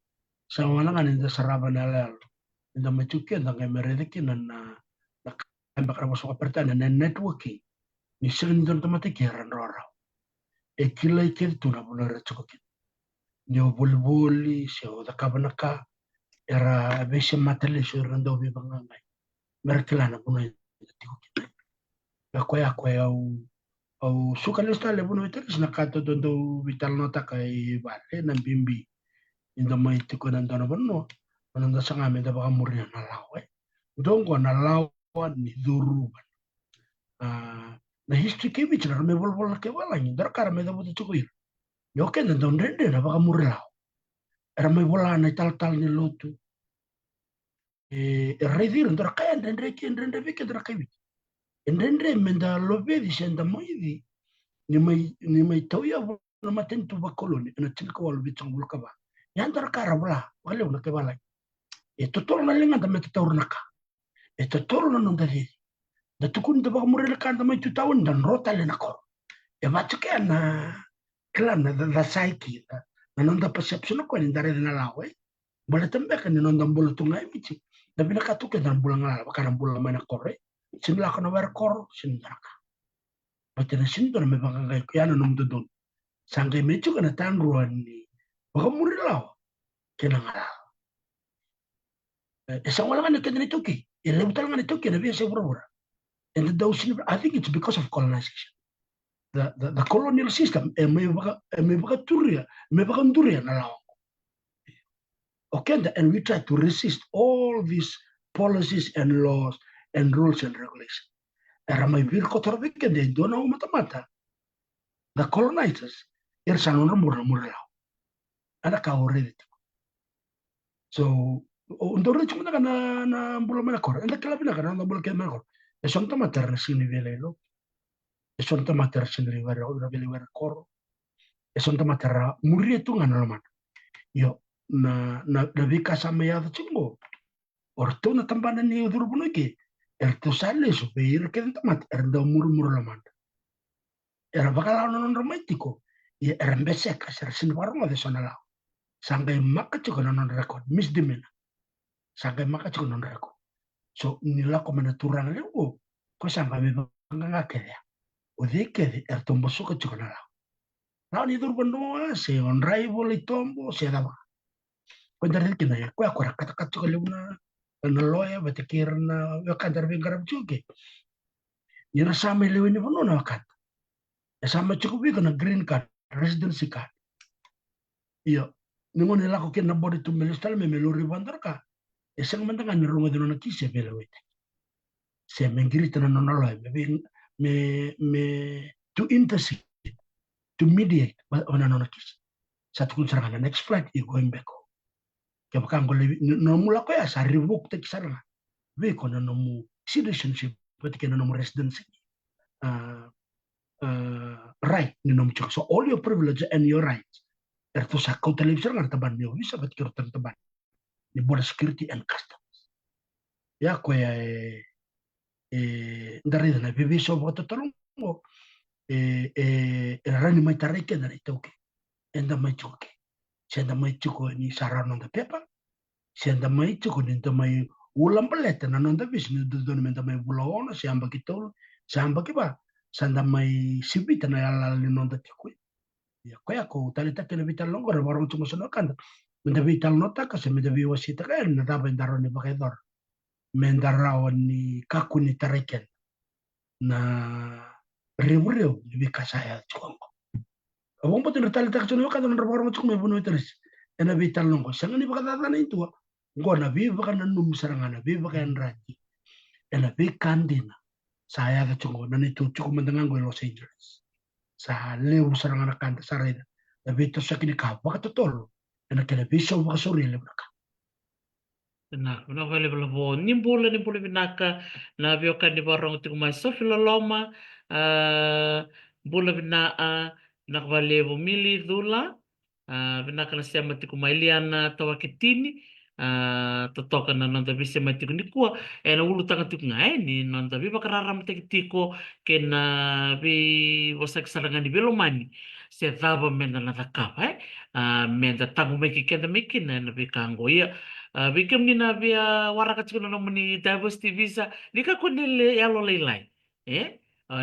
sama lang aninda saraba na lal inda machuke nda merede na bakar masuk pertanyaan na networking ni sering tomate kiran rora ekila ikir tuna bulare chukokin ni bulbuli sio da kabanaka era beshe matale sio rando bi bangangai merkila na buno tikokin ya au suka lista le buno iteris na kato dondo vital nota kai bale na bimbi inda mai tiko na dono bono nanda sanga me da baka murina na lawe dongo na lawa ni duruban na history ke bicara me bol ke wala ni darkar me da butu chukuir yo ke na don rende na baka murila era me bola na tal ni lotu redir ndor kaya rende vike ndor kai rende menda lobe di senda moidi ni mai tauya na matentu ba koloni na tinko wal bitang bulka ba yan darkar bla wale una ke wala totoro na lenga da me totoro naka totoro na non da da tukun da baka murila kan da mai tutawun dan rota le nako bachuke na klan na da psyche na non da perception ko ni dare na lawe bola tembe kan non da bolo tunga michi da bina katuke dan bulang la baka dan bulang mana kore sinla kana wer kor sindaraka batena sindor me baka ga yana num do don sangai mechu kana tangruan ni baka murila kena ngala esa wala kan kedni toki ele butal ngani toki na bi se burabura and those I think it's because of colonization the colonial system me baka turia me baka nduria na lao. Okay, and we try to resist all these policies and laws and rules and regulations. Era mai vir kotor weekend dona mata the colonizers irsan no murla lao. Ana ka already. So ndore chuma na mbula mana kor. Enda kala bina kana mbula ke mana kor. E sonta mater sini velelo. E sonta mater sini vele kor. E sonta mater murie tu ngana man. Yo na vika sama ya chingo. Orto na tambana ni udur bunuki. Erto sale so beir ke tamat erda mur laman. Era bakala non romantico. Ye erembese ka ser sin warmo de sonala. Sangai maka chuko non record misdemeanor. Sangai maka chuko non record. So nila ko mana turang lego. Ko sanga me banga kede. O de kede ertombo suka chuko nala. Now ni dur buno se on rival itombo se daba. Ko ndar kina ya ko akora kata chuko leuna na loya batikir na wakadar vingaram chuke. Nina sama lewe ni buno na wakat. Sama cukup wi kana green card, residency card. Iyo, ningo nila ko kina body to melistal me meluri bandar ka. Esang mantangan ni runga dino na kise belawete. Se mengirita na nonaloy, me to intercede, to mediate, wana nona kise. Sa tukun saranga next flight, you going back home. Kaya baka ang kuliwi, nomula ko ya sa revoke te kisaranga. We ko na nomu citizenship, pati kaya na nomu residency. Right ni nom chuk. So all your privilege and your rights. Erto sa kau televisor ngar taban ni visa bat kiro taban. Ni border security and customs. Ya ko ya dari na visa bo to tolong mo rani mai tarike na itoke. Enda mai chuke. Senda mai chuko ni sarano da pepa. Senda mai chuko ni mai ulam peleta na non da vis ni don menta mai bulona siamba kitol siamba kiba. Sanda mai sibita na yala linonda tikui. Ya kaya ko talita kena vital longo barang cuma sonokan. Menda vital nota kasi menda viwasita kaya na dapat daro ni bakador. Mendarawan ni kaku ni tariken na ribu ni bikasaya chukongo. Awang pati na talita kasi sonokan na barang cuma bunuh terus. Ena vital longo. Sanga ni bakadata na itu. Ngo na viva kan num sarangana viva kan raji. Ena vikandina. Saya ke chungo na nito chuko mandangan ko Los Angeles. Sa leo sarang anak kanta sa reda. Tapi ito sa kinika baka totolo. Na television baka suri le baka. Na vale bala nimbula binaka na bioka ni barong tu mai sofila loma bula bina na vale mili dula binaka na siya matiku mai liana tawakitini totoka na nanda bisa matiku ni kuwa na ulu tanga tiku ngai ni nanda bi bakarara matikitiko kena bi wasak sarangan ni belomani se dava menda na takapa menda tangu meki kenda meki na bi kango ia bikem ni na bia waraka chikono no muni diversity visa ni ka kunile yalo leilai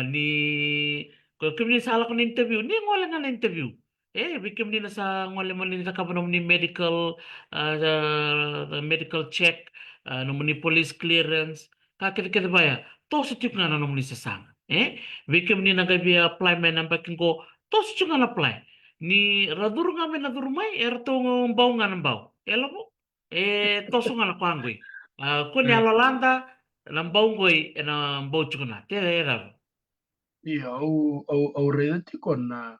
ni ko kemni sala kon interview ni ngole na interview bikem ni na sa ngole mo ni ka no muni medical medical check no muni police clearance ka kete baya to sa tik na no muni sa sang bikem ni na ga bia apply man ang bakingo to sa chunga na apply ni radur nga men radur mai erto ngau nga nambau elabo toso nga na kwangwe. Kuni alalanda nambongwe na mbochuna. Tere era. Iya, au redati kon na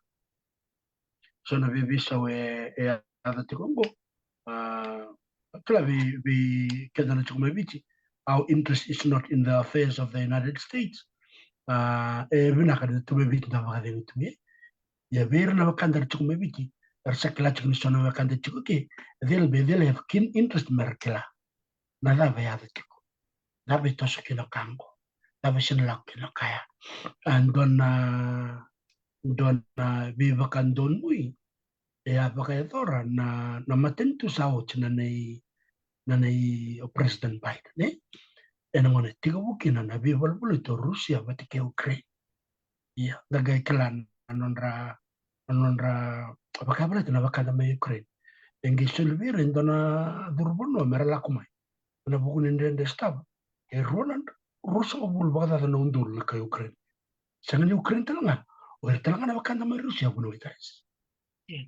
sona vivisa we adati kongo. Kala vi kedana chukuma vici. Our interest is not in the affairs of the United States. Vinaka de tume vici na wakade vitumie. Ya vera na wakanda chukuma vici. Sakila chukuni sona wakanda chukuki. They'll have keen interest merkela. Na dave ya chuku. Dave toso kino kango. Dave sinala kino kaya. And don viva kan don mui. Apakaya tora na matentu sao china nei President Biden. Ngone tiga bukina na viva bulito Rusia batike Ukraine. Ya, dagay kalan anonra apakaya pala ito na bakada may Ukraine. Engi sulvira indona durbono merala kumai. Na buku ninde staba. Ronan Rusia bul bagada na undur na kay Ukraine. Sangan Ukraine talaga. o tala kana wakanda mai Rusia kuno itaris Yeah.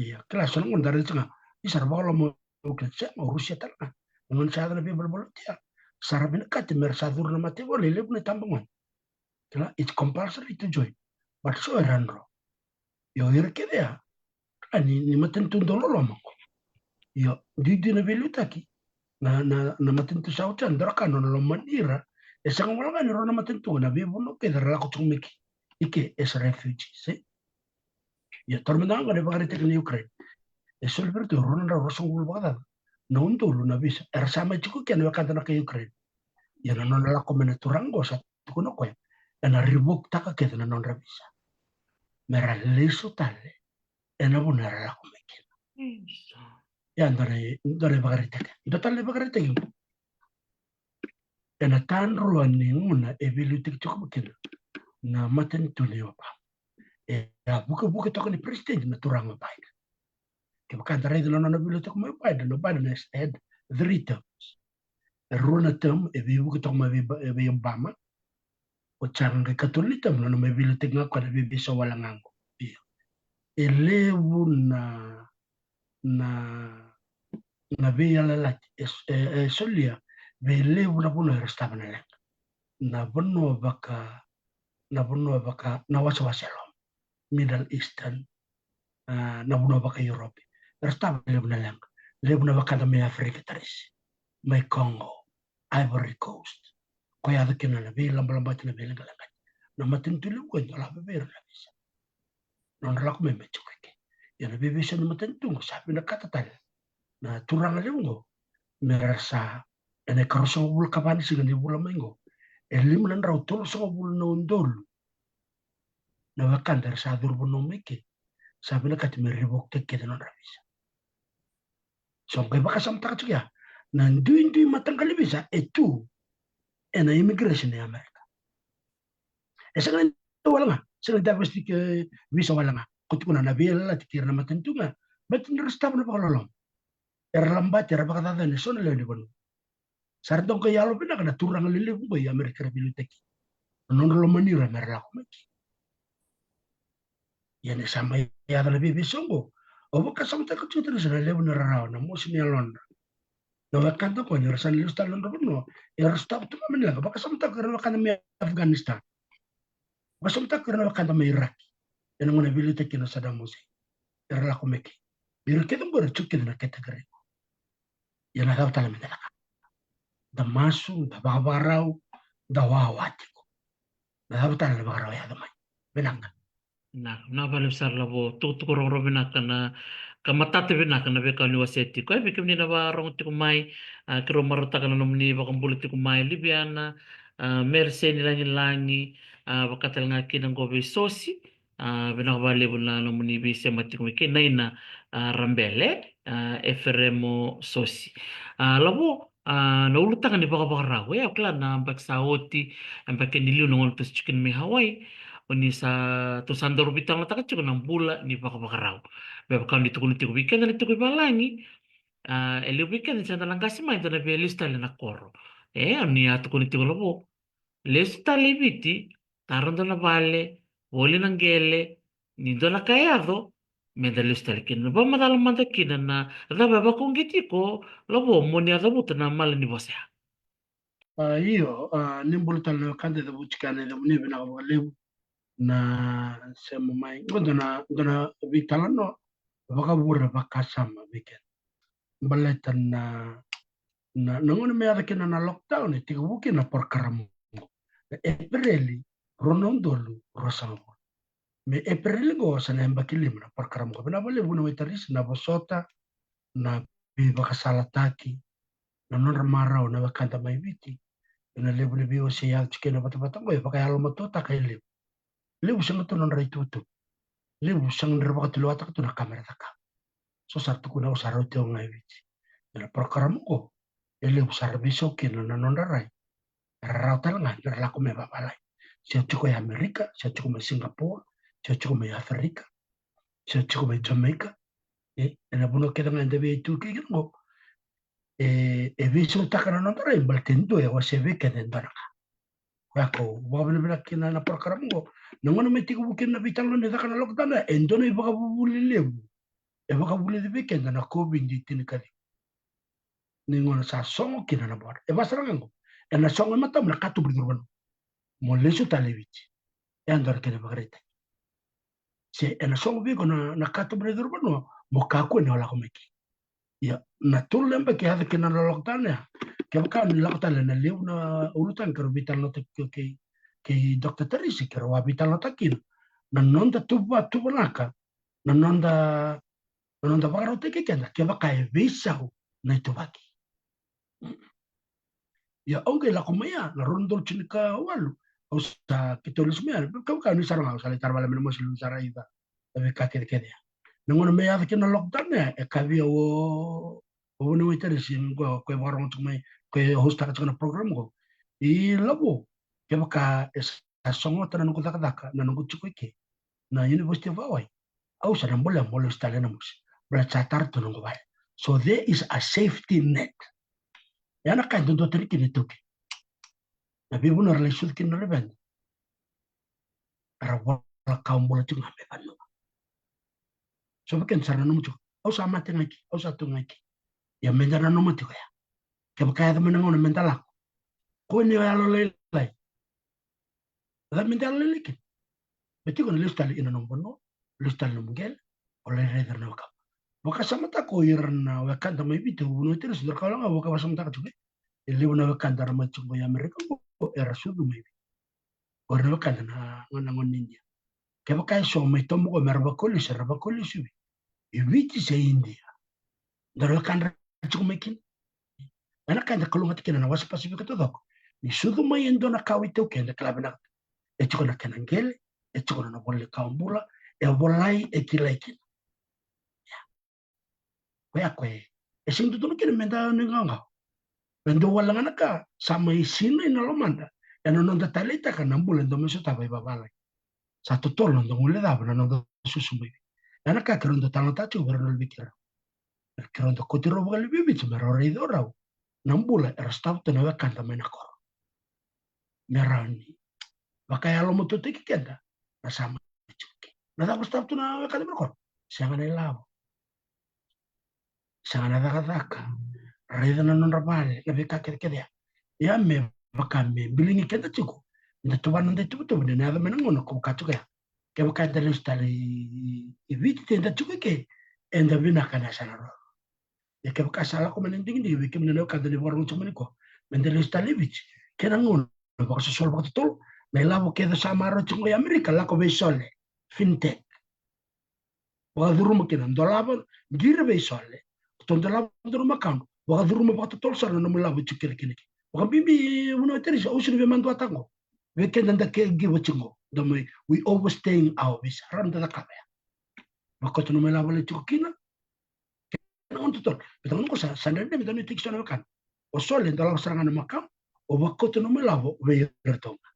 iya kelas sono ngon dari tanga isar bawla mo ke ma Rusia tala ngon sa na bibel bolo tia sarabina kat mer sadur na mate bole le bune tambangon kala it's compulsory to join but so ranro yo yer kedea ani ni maten tundolo lo mako yo di na belutaki na matintu sautan draka no lo manira e sang wala ni rona matintu na bibu no ke dara ko tumiki ike es refugee se ya tormena ngare bagare tekni Ukraine e solverto rona ra roso ngul bagada no ndolo na bisa er sama chiku ke no kanta na ke Ukraine ya no la komena turango sa kuno ko na ribuk taka ke na non rabisa mera leso tale e na bunara la komeki ya ndare bagare tekni ndotale bagare tekni ena tanro ani una e bilutik choko kena na maten tulio pa e a buka toka ni president na turanga pa ke baka dare de lona bilutik mo pa de no pa de head 3 terms e rona term e bi buka toka ma bi Obama o changa katolita mo no me bilutik nga kwa bi so wala ngango e lewu na bi ala la e solia be lewu na buno restaba na lek na buno baka na wasa Middle Eastern na buno baka Europe restaba lebuna baka na may Africa taris may Congo Ivory Coast ko ya kina na bi lamba na bi langa na matintulo ko la bebero na bisa non rak me mechuke ya na bi bisa na matintungo sabi na katatal na turanga leungo merasa ene karoso bul kabani sigani bula mengo elim nan raw tolo so bul no ndolu na wakanda sa durbo no meke sabi na kat me ribok tekke non rabisa so kay baka sam taka tuya na ndui matanggali bisa etu ena immigration ya Amerika esa kan wala nga sa diagnostic visa wala nga kutikuna na biela tikir na matentunga betin restab na pakalolong erlambat era baka tata ne sona le kono sardong kay yalo pina kana turang lele ko ya Amerika biblioteki non lo manira merla ko meki yene sama ya dala bibi songo o baka samta ko tutra sana le na raw na mo sinya London no wakanta ko ni rasan lu sta London no ya restab tu mamela baka samta ko kana me Afghanistan baka samta ko kana me Iraq ena ngona biblioteki no Saddam Hussein erla ko meki bir kedo ngor chukki na kategori yana daw tala me da masu da babarau da wawatiko da habutan da bagarau ya damai benanga na vale usar lavo tu kororo bina kana kamatate bina kana be kani waseti ko be kimni na ba rong tiku mai kiro marota kana nomni ba kambuli tiku mai libiana merse ni langi bakatal nga kinang go be sosi bina ba lebu na nomni be sematiku me kinaina rambele eferemo sosi lavo na ulutaka ni baka rau ya kla na baksaoti ambake niliu ngon tus chicken me Hawaii oni sa to sandor bitang taka chuko nang bula ni baka rau be baka ni tukuni tiku weekend ni tuku balangi ele weekend sa talang kasi mai tana be lista le na koro oni tukuni tiku lobo lista le biti tarondo na vale voli nang gele ni do na kayado me da lista le kin ba madala manda kin na da ba kung gitiko lobo mo ni adabu na mal ni bosea io nimbul tal kande da buchkane da mune bina ko lebu na sema mai ngona vitalano baka burra baka sama weekend baletan na ngona me ada kena na lockdown ti buki na porkaramu Aprili ronondolu rosango me Aprili go sana embakilim na porkaramu ko na bale buna wetaris na bosota na baka salataki na non marao na bakanta mai viti na lebu le bio se ya chikena bata go baka yalo matota kai lebu sanga to non raitutu lebu sanga reba ka tulu ata to na kamera taka so sartu kuna usaro te ngai viti na program ko lebu serviso ke no non rai rautal nga la ko me babalai se chuko ya Amerika se chuko me Singapore se chuko me Afrika se chuko me Jamaica na buno ke nga ndebe tu ke ngo viso taka non rai baltendo e o se ve ke den baraka Wako wabele kina na programu nangono metiko bukin na bitalo ne zakana lokdana endono ibaka bubuli lebu ibaka bubuli de weekend na covid ndi tinikali ningono sa songo kina na bor e basarango e na songo matam na katu bridurban mo lesu taleviti e andar kene bagrete se e na songo bi na katu bridurban mo kaku ne wala komeki ya na tulemba ke hada kina na lokdana ke baka ni lokdana na lebu na ulutan karo bitalo ke Dr. Teresi kero wa bitalo takin na nonda tuba naka na nonda bagaro teke kenda ke baka e visau na tubaki ya onge la komaya la rondol chinika walu osa kitolismea ka ni saranga sale tarbala mena mosul saraida tabe ka kede na ngono me ya ke na lockdown e ka vi o no Teresi ngo ko bagaro tumai ko hosta ka program go I labo ke baka songo tana nuku daka na nuku chukweke na University of Hawaii au sana mbole stale na musi bra chatar to nungu bai so there is a safety net yana ka ndo triki ni toki na bibu na relation kin no leben ra wala ka mbole tu ngabe banu so beken sarna no mucho au sa mate ngaki au sa tu ngaki ya mendana no mucho ya ke baka ya mena ngono mentala ko ni ya lo lai da mentala leke beti ko listali ina no bono listali no mugel o le reder no ka boka samata ko irna wa kanda mai bitu no teres der kala boka samata ka tuke ele una wa kanda ra machu ya amerika ko era sudu mai o re kanda na ngona ngoninja ke boka so mai tomo ko merba ko subi e viti se india der kanda chu mai kin ana kanda ko ngati kina na wasa pasifika to dok ni sudu mai endo na kawite ke na klabena e chuko na kanangele e chuko na bolle kaumbula e bolai e kilaikin kwe e sing tutu kene menda nganga mendo wala ngana ka sama isina ina lomanda e non da talita ka nambula ndo meso ta bai babala sa tutto lo ndo ngule da bana ndo susumbi ana ka kero ndo talanta chu bero no bikira kero ndo kotiro bogali bibi mero reido raw nambula era stauto na kanta mena ko merani bakaya lo moto tiki kenda na sama chuki na da stauto na kanta mena ko sangana lavo sangana daka reda na non rabale na beka kede ya me baka me bilingi kenda chuko na tubana nda tubu na da mena ngono ko katuka ke baka da stali I viti tenda chuko ke enda bina kana sana ro ya ke baka sala ko menen dingi ke menen ka da borong chumani ko mendele stali vich ke na ngono baka so sol baka tol me lavo ke da samaro chungo ya amerika la ko be sole fintech wa duruma ke nan dolaba gira be sole ton dolaba duruma kan wa duruma baka tol sana no lavo chukere kene wa bibi uno terisi o sunu be mando atango we ke nda ke give chingo do we overstaying our visa ran da ka ya baka to no me lavo le chukina non tutto pero non cosa sanende mi danno tiksono kan o sole ndala saranga na makam o baka to no me lavo we retonga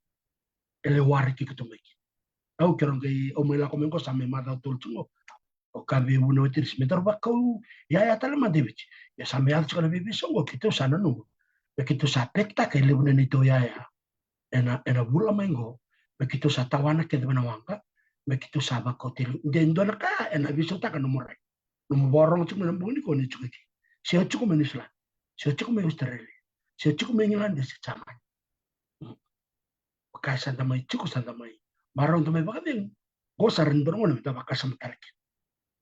ele wari ki to meki au kero ngai o me la komen cosa me mada tol chungo o kabe uno terisi me darba ko ya tala mandevich ya sa me alcho na bibi songo kito sana no begitu sa pekta ke le bunani to ya ena bula mengo begitu sa tawana ke de wanga begitu sa ba kotel den dona ka ena biso ta no morai no borong chu na buni ko ni chuki se chu ko menisla se chu ko me australia se chu ko me ngilande se chama ka santa mai chu ko santa mai maron to me ba den go sarin dormo ne ta ba ka sam tarke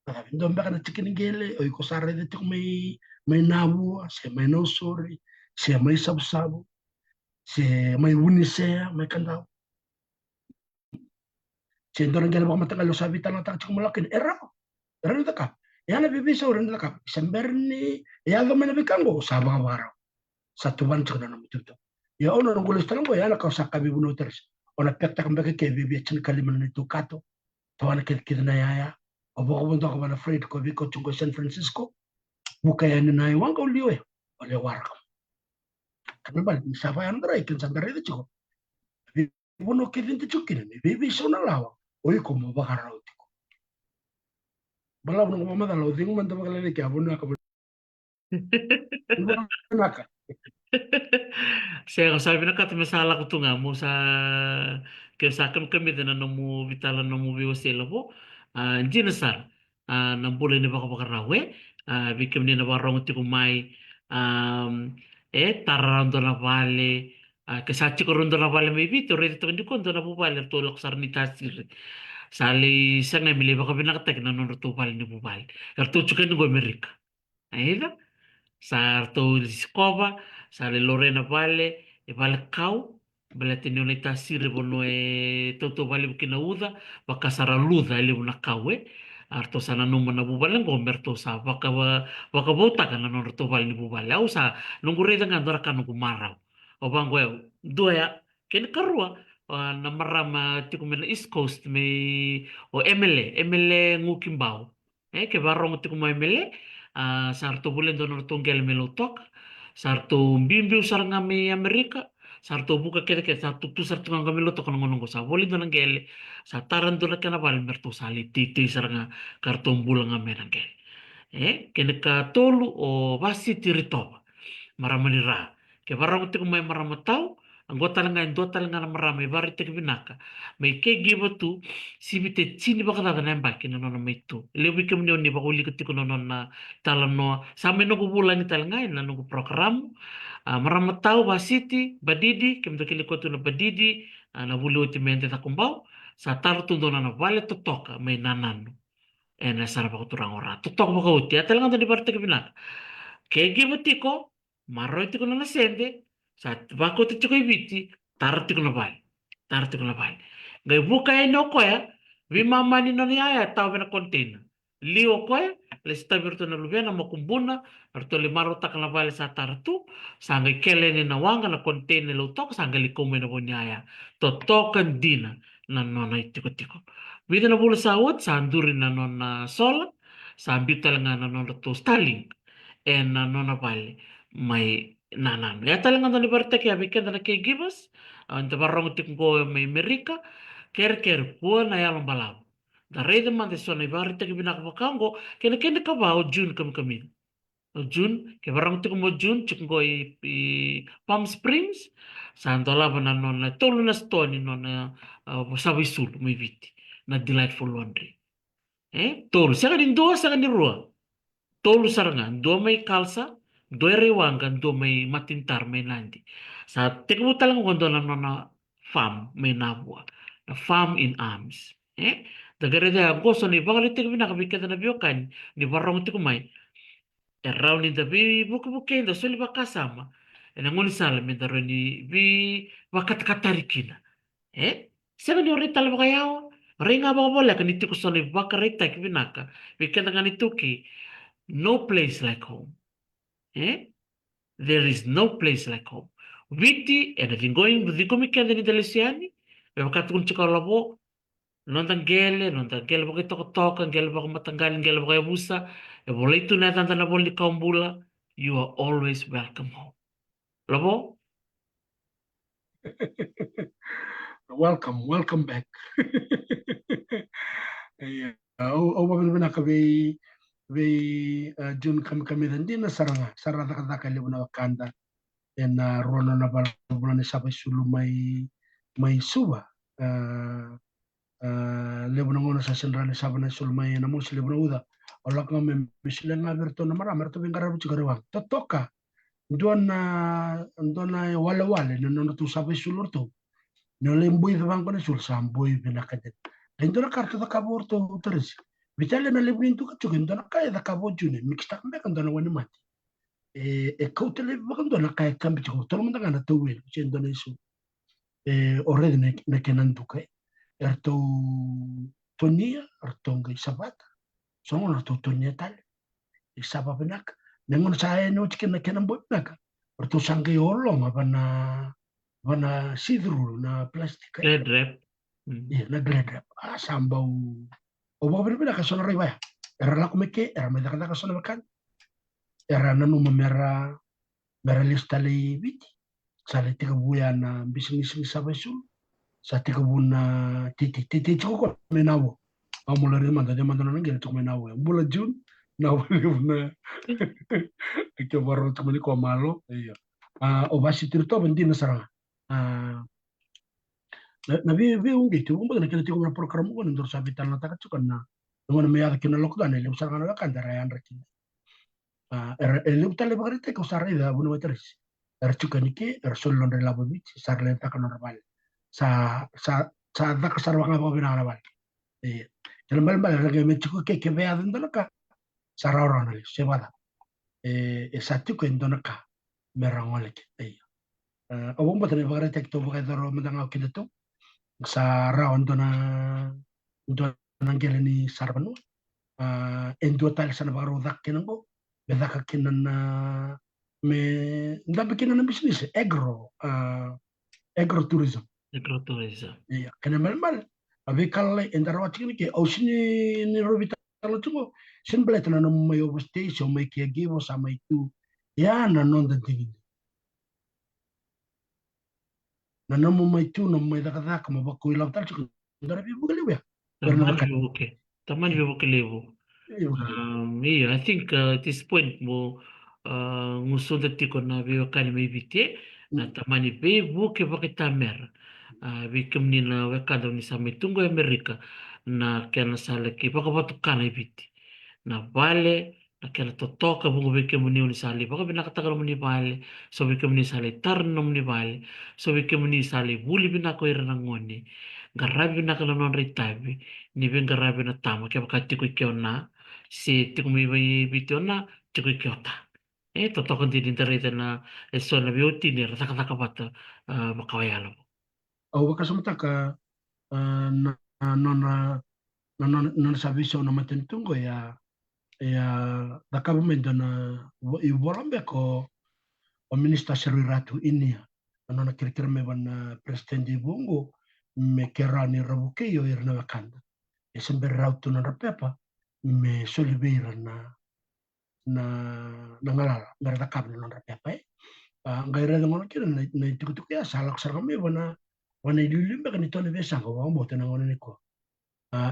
ta vindo ba kana chikin gele o ko sarre de chu me nabu se me no sori se mai sabu se mai unisea mai kanda se ndoro ngel ba mata lo sabi tan tak chuk malakin era no taka ya na bibi so ren taka semberni ya do mena bikango sabang baro satu ban chuk na mututo ya ono ngol stango ya na ka sakka bibu no teres ona pekta kambe ke bibi chin kaliman ni tukato to ana ke kidna ya obo obo ndo ko bana freight ko biko chungo San Francisco buka ya ni nai wango liwe ole warka kanaba safa ya ndra ikin sandare de chuko uno che dente ciocchine mi bevi sono lava o io come va a rautico bala uno come da lo dico manda magale che abuna ka naka Saya sabi na kati masala ko tunga mo sa kaya sa kami din na namu vitala namu biwa sila po. Hindi na sar. Nang bulay na baka baka rawe. Bikam ni na barong ti kumay. Tararando na vale. Kasachi ko rondo na vale may bito. Ready to hindi ko na po vale. Tulak sar ni tasir. Sali sa nga mili baka binakatek na nung rutupal ni po vale. Kartucho ka nung Amerika. Ayun Sarto Discover, sale Lorena Vale, e vale kau, bela tenone tasire bono e toto vale bukina uda, baka sara luda ele una kau arto sana numa na bubale ngomerto sa baka bota kana no to vale ni bubale au sa nungu reda ngandora kanu kumarau. O bango eu, doya, ken karua, na marama tiku mena East Coast me o MLA ngukimbau. Ke barong tiku mo MLA, sarto bulen donor tunggel melotok sarto bimbiu saranga me Amerika sarto buka kete kete sarto tu sarto nga melotok nongo nongo sa bulen donor gele sa taran donor kana bal merto sali titi saranga karton bulanga menangel kene ka tolu o basi tirito maramanira ke barang te kumai maramatau anggota nga indota nga na marami bari te binaka may ke gibo tu sibite chini baka da na mbaki no no may tu lebi kem ni ba uli kiti ko no na talano sa me no bulan ni talanga na no program maramatau basiti badidi kem to kili ko tu na badidi na bulu ti mente ta kumbau sa tartu dona na vale to toka may nanan na sarap ako turang ora to tok baka uti talanga to di parte ke binaka Kegi matiko, marro tiko na nasende, sa bako tiko ibiti, tar tiko na bal. Tar tiko na bal. Ngai buka e no koya, vi mama ni no niaya tau na container. Lio koya, le sta virtu na lubena makumbuna, arto le maro tak na bal sa tartu, sa ngai kele ni na wanga na container lo tok sa ngai likome na bonyaya. To tokan dina na nona tiko tiko. Vida na bula sa ut, sa anduri na nona sola, sa ambital nga na nona to Starlink nona vale mai nanan ya talang ando ni parte ke abike dana ke gibas ante barrong tik go mai merika ker po na ya balao da rede man de sona ibari te binak bakango kene kene ka ba o jun kami o jun ke barrong tik mo jun tik go i Palm Springs sandola bana nona tolu na stoni nona sabi sul mai viti na delightful laundry tolu saka din do saka din rua tolu sarangan do may kalsa do rewangan do may matintar may nandi sa tikmo talang kondo na na farm may nabwa na farm in arms dagare da goso ni bangali tikmo na kabikata na biokan ni barong tikumay raw ni da bi buku da suli bakasama ngoni sala mi daro ni bi wakat katarikina sebe ni orita la bakayaw ringa ba bola kan itiku soni bakarita kibinaka bikata ngani tuki no place like home. There is no place like home. Viti, and if going with the comic and the Deliciani, we have got to check all about non tangele, non tangele, bagi tok and gel bagi matanggal and gel bagi busa, e boleh tu na tanda na boleh kaumbula, you are always welcome home. Labo? Welcome back. O ba ka we jun kami dan dina saranga kata kali una kanda en rono na bala ni sabai sulu mai suba lebuna ngono sa senrani sabana sulu mai na musi lebuna uda olak ngame misile na berto na mara merto bingara bu cigarwa totoka ndona wale na no tu sabai sulu to no lembui bang kono sul sambui bina kadet ndona kartu da kaborto terus Vitale na lebrin tu kacu kan dona kaya da kabo june mixta kan kan dona wani mati kautele bakan dona kaya kan bicu tolo manda kan tu wel chen dona isu already na kenan tu kai erto tonia erto ngai sabata songo erto tonia tal isaba benak nengon saya no chicken na kenan boy benak erto sangai olo ma bana sidru na plastik Red rep. na glad sambau o ba berbeda ka sona riba era la kumeke era me da ka sona makan era nanu mera lista li biti sale tika buya na bisnis sabesul sa tika buna titi ko menawo amula ri manda de manda ngel to menawo bula jun na wala na ike baro to ko malo iya o basi tirto bendi na saranga na vi ungi tu umba na kena tiku na program ko ndur sa vital na taka chukan na ngona me ada kena lockdown ele saranga na kan dara yan rakin ele utale bagari te ko sarre da bunu metris er chukan ki er sol lon labo bit sarle ta kan normal sa sa sa da ka sarwanga ba bina na bal el mal mal rege me chuku ke vea dentro ka sarara na se bada sa chuku endona ka merangole ke awong ba tani bagari te to bagari daro medanga kineto sa raon dona ngele ni sarbanu en total sana baro dak kenango be dak kenan me nda kenan business agro tourism Agrotourism. ya kena mal mal abe kalle en daro chini ke ausini ni robita lo tungo sin bleta na no mayo station mai ke givo sa mai tu ya na non da tingi na no mai tu no mai da ka ma ba ko ila tal chiko ndara bi bugali ya berna Tamani bakat vivuke. Tamani vivuke levo. Yeah, I think at this point mo ngusunda tiko na vio kani may vite na tamani vivuke bakit tamer. Vikim ni na wekado ni sa mitungo Amerika na kaya nasala ki baka batukana ibiti. Na vale na kaya totoka bungo vikim ni unisali baka binakatagal mo ni vale so vikim ni sali tarnom ni vale so vikim ni sali buli binako iranangoni garabi binakala non ritabi ni ben garabi na tama kaya baka tiko ikyo na si tiko mi biti na tiko ikyo ta totoka din internet na so na bioti ni rasaka bata makawayalo au wakasomta ka na nona non servicio na matentungo ya da government na i bolambe ko o minister Ratu ini nona kira me ban president di bongo me kerani rabuke yo irna wakanda e sember rautu na rapepa me solibeira na ngalala merda kabne non rapepa ngaira da ngono kira na tukutuku ya salak sarame wana ilulimbe kan itone besanga wa mbote na ngono niko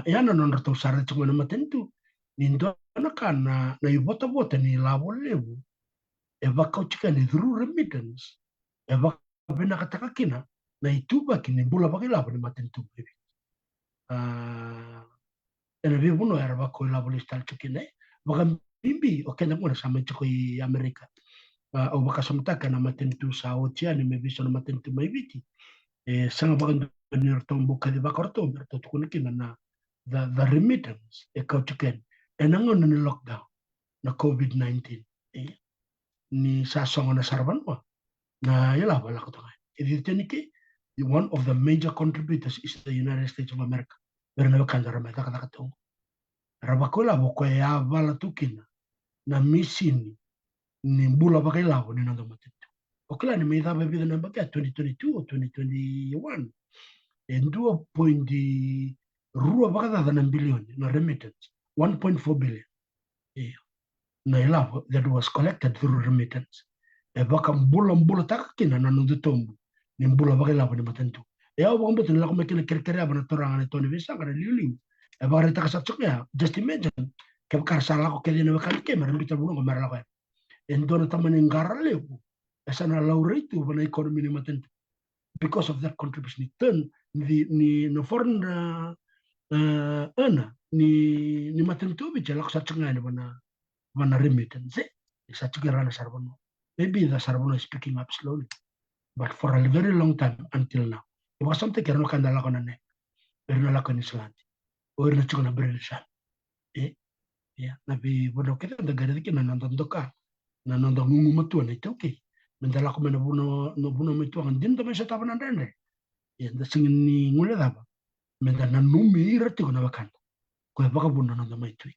yana non rato sarre chuma na matentu nindo na kana na ibota bota ni labo lebu e baka chika ni through remittance e baka bena kataka kina na ituba kini bula baka labo ni matentu bebi ena bi buno era baka labo ni stal chikine baka bimbi o kena ngona sama chiko i Amerika au baka somtaka na matentu sa oceani me biso na matentu mai biti sanga baka ni tombo kadi baka tombo to tukuna kina na the remittance e kautuken e nangon ni lockdown na COVID-19 ni sa songo na sarban mo na yala wala ko tanga iditeniki one of the major contributors is the United States of America pero na kanda rama ta kata tongo rabakola boko ya bala tukina na misini ni bula bakila ni ndo matetu okla ni meida bebe na baka 2022 or 2021 ndio point rua baka na bilioni na remittance 1.4 billion na ilavo that was collected through remittance e baka mbula takakina na nundu tombu ni mbula baka ilavo ni matentu e au baka mbetu nilako mekina kriteria bana toranga ni toni visa kana liuliu e baka rita kasatsukia just imagine ke baka salako ke dina baka ke mara mbita buno ko mara lako e ndona tamani ngara lewu e sana laureitu bana economy ni matentu because of that contribution turn ni no foreign earner ni matentu bicha lako satsunga ni bana remittance Sachugarana Sarbono. Maybe the Sarbono is picking up slowly, but for a very long time until now. It was something Kerno Kandalakonane, Bernalakon Island, or the Chuna British. Yeah, Nabi Bodoket and the Garikin and Nandoka, Nanando Mumatu, and it's okay. Mendalakoman no Buno Mitu and didn't mention Taban and Rende. And the singing Muladaba. Mendanumi Ratikanakan. Kuabakabuna on the Maitwiki.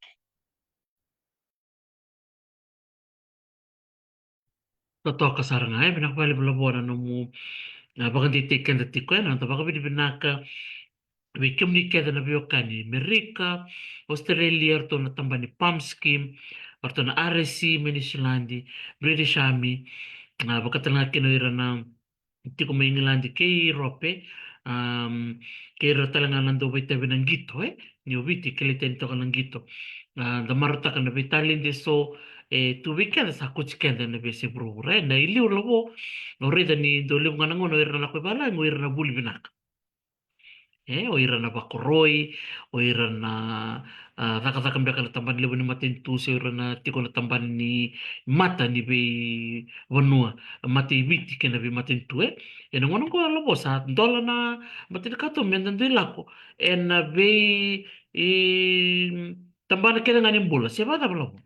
Totoo ka saranga binakabali bulabona no mo baka ditikan datiko na to baka binaka wikim ni keda na biokani Amerika Australia to na tambani PAM scheme orto na RSC Minishilandi British Army baka tanga kinoira na tiko may England kay Europe kay talanga nando bita binanggito ni ubiti kiliten to kananggito da maruta ka na bitalin de so tu weekend sa kuchikenda na besi bro na ili ulabo no reda ni do liu ngana ngono irna na kwebala ngo irna buli binak o irna bakoroi o irna zaka mbeka na tamban lebu ni matin tu se irna tiko na tamban ni mata ni be vanua mati biti kena be matin tu ena ngono ko labo sa dola na matin kato mendan de lako ena be tamban kena ngani bola seba da labo.